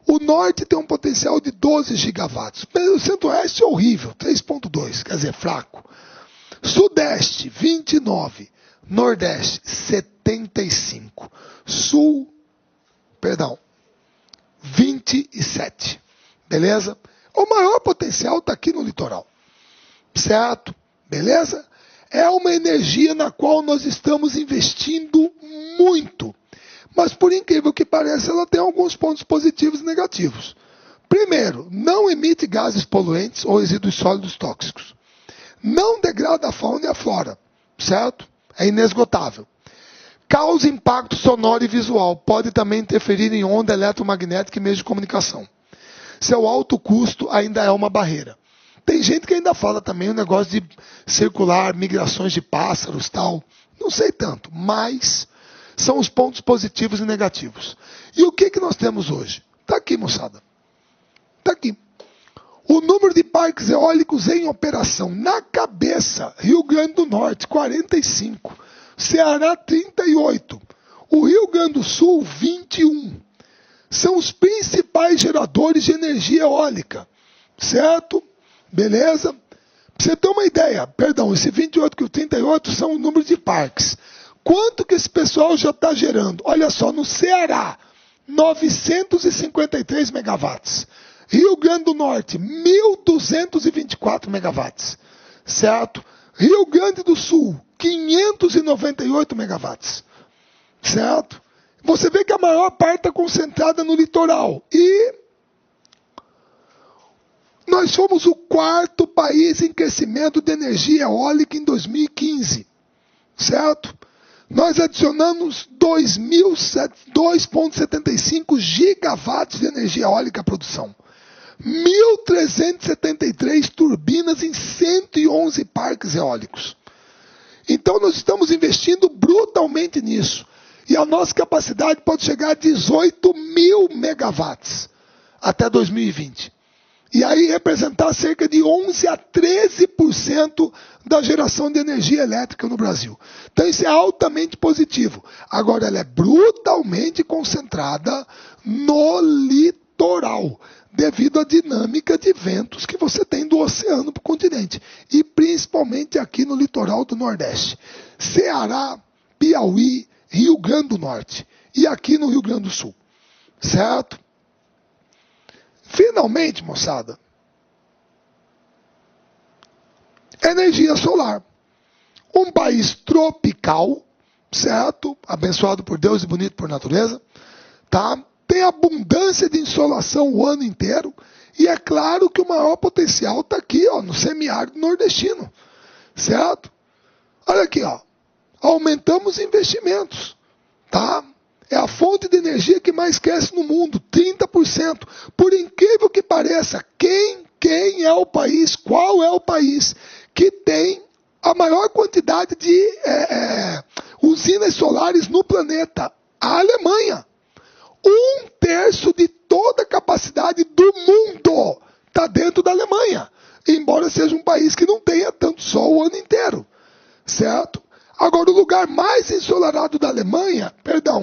O Norte tem um potencial de 12 gigawatts. O Centro-Oeste é horrível, 3,2, quer dizer, fraco. Sudeste, 29. Nordeste, 75. Sul, 27. Beleza? O maior potencial está aqui no litoral. Certo? Beleza? É uma energia na qual nós estamos investindo muito. Mas por incrível que pareça, ela tem alguns pontos positivos e negativos. Primeiro, não emite gases poluentes ou resíduos sólidos tóxicos. Não degrada a fauna e a flora, certo? É inesgotável. Causa impacto sonoro e visual. Pode também interferir em onda eletromagnética e meios de comunicação. Seu alto custo ainda é uma barreira. Tem gente que ainda fala também o negócio de circular, migrações de pássaros, tal. Não sei tanto, mas são os pontos positivos e negativos. E o que nós temos hoje? Está aqui, moçada. Está aqui. O número de parques eólicos em operação na cabeça, Rio Grande do Norte, 45. Ceará, 38. O Rio Grande do Sul, 21. São os principais geradores de energia eólica. Certo? Beleza? Pra você ter uma ideia, perdão, esse 28 e o 38 são o número de parques. Quanto que esse pessoal já está gerando? Olha só, no Ceará, 953 megawatts. Rio Grande do Norte, 1.224 megawatts. Certo? Rio Grande do Sul, 598 megawatts. Certo? Você vê que a maior parte está concentrada no litoral. E nós fomos o quarto país em crescimento de energia eólica em 2015. Certo? Nós adicionamos 2,75 gigawatts de energia eólica à produção. 1.373 turbinas em 111 parques eólicos. Então nós estamos investindo brutalmente nisso. E a nossa capacidade pode chegar a 18 mil megawatts até 2020. E aí representar cerca de 11 a 13% da geração de energia elétrica no Brasil. Então isso é altamente positivo. Agora ela é brutalmente concentrada no litoral, devido à dinâmica de ventos que você tem do oceano para o continente. E principalmente aqui no litoral do Nordeste. Ceará, Piauí, Rio Grande do Norte. E aqui no Rio Grande do Sul. Certo? Finalmente, moçada, energia solar. Um país tropical, certo? Abençoado por Deus e bonito por natureza, tá? Tem abundância de insolação o ano inteiro. E é claro que o maior potencial está aqui, ó, no semiárido nordestino. Certo? Olha aqui, ó. Aumentamos investimentos. Tá? É a fonte de energia que mais cresce no mundo, 30%. Por incrível que pareça, quem é o país, qual é o país que tem a maior quantidade de usinas solares no planeta? A Alemanha. 1/3 de toda a capacidade do mundo está dentro da Alemanha. Embora seja um país que não tenha tanto sol o ano inteiro. Certo? Agora, o lugar mais ensolarado da Alemanha,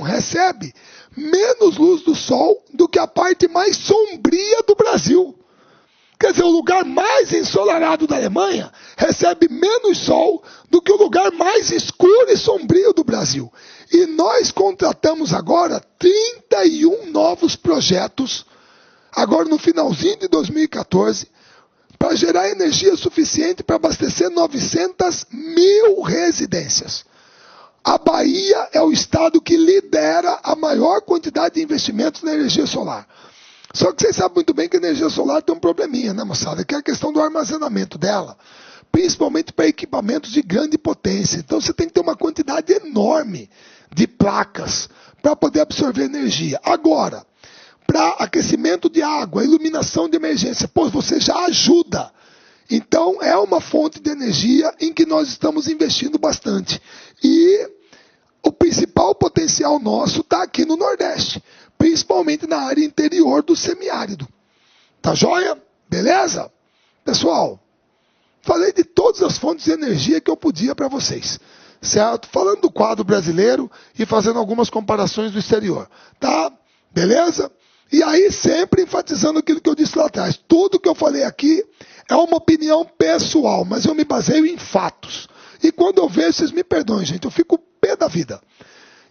recebe menos luz do sol do que a parte mais sombria do Brasil. Quer dizer, o lugar mais ensolarado da Alemanha recebe menos sol do que o lugar mais escuro e sombrio do Brasil. E nós contratamos agora 31 novos projetos, agora no finalzinho de 2014, para gerar energia suficiente para abastecer 900 mil residências. A Bahia é o estado que lidera a maior quantidade de investimentos na energia solar. Só que vocês sabem muito bem que a energia solar tem um probleminha, né, moçada? Que é a questão do armazenamento dela, principalmente para equipamentos de grande potência. Então você tem que ter uma quantidade enorme de placas para poder absorver energia. Agora, para aquecimento de água, iluminação de emergência, pô, você já ajuda. Então, é uma fonte de energia em que nós estamos investindo bastante. E o principal potencial nosso está aqui no Nordeste, principalmente na área interior do semiárido. Tá joia? Beleza? Pessoal, falei de todas as fontes de energia que eu podia para vocês. Certo? Falando do quadro brasileiro e fazendo algumas comparações do exterior. Tá? Beleza? E aí, sempre enfatizando aquilo que eu disse lá atrás. Tudo que eu falei aqui é uma opinião pessoal, mas eu me baseio em fatos. E quando eu vejo, vocês me perdoem, gente, eu fico pé da vida.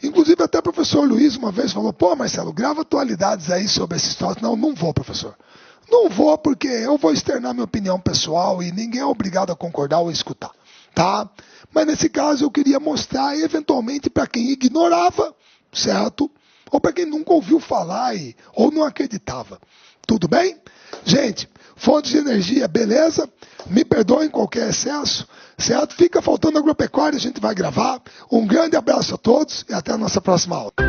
Inclusive, até o professor Luiz uma vez falou, pô, Marcelo, grava atualidades aí sobre essa história. Não vou, professor. Não vou, porque eu vou externar minha opinião pessoal e ninguém é obrigado a concordar ou a escutar. Tá? Mas nesse caso, eu queria mostrar, eventualmente, para quem ignorava, certo? ou para quem nunca ouviu falar ou não acreditava. Tudo bem? Gente, fontes de energia, beleza? Me perdoem qualquer excesso, certo? Fica faltando agropecuária, a gente vai gravar. Um grande abraço a todos e até a nossa próxima aula.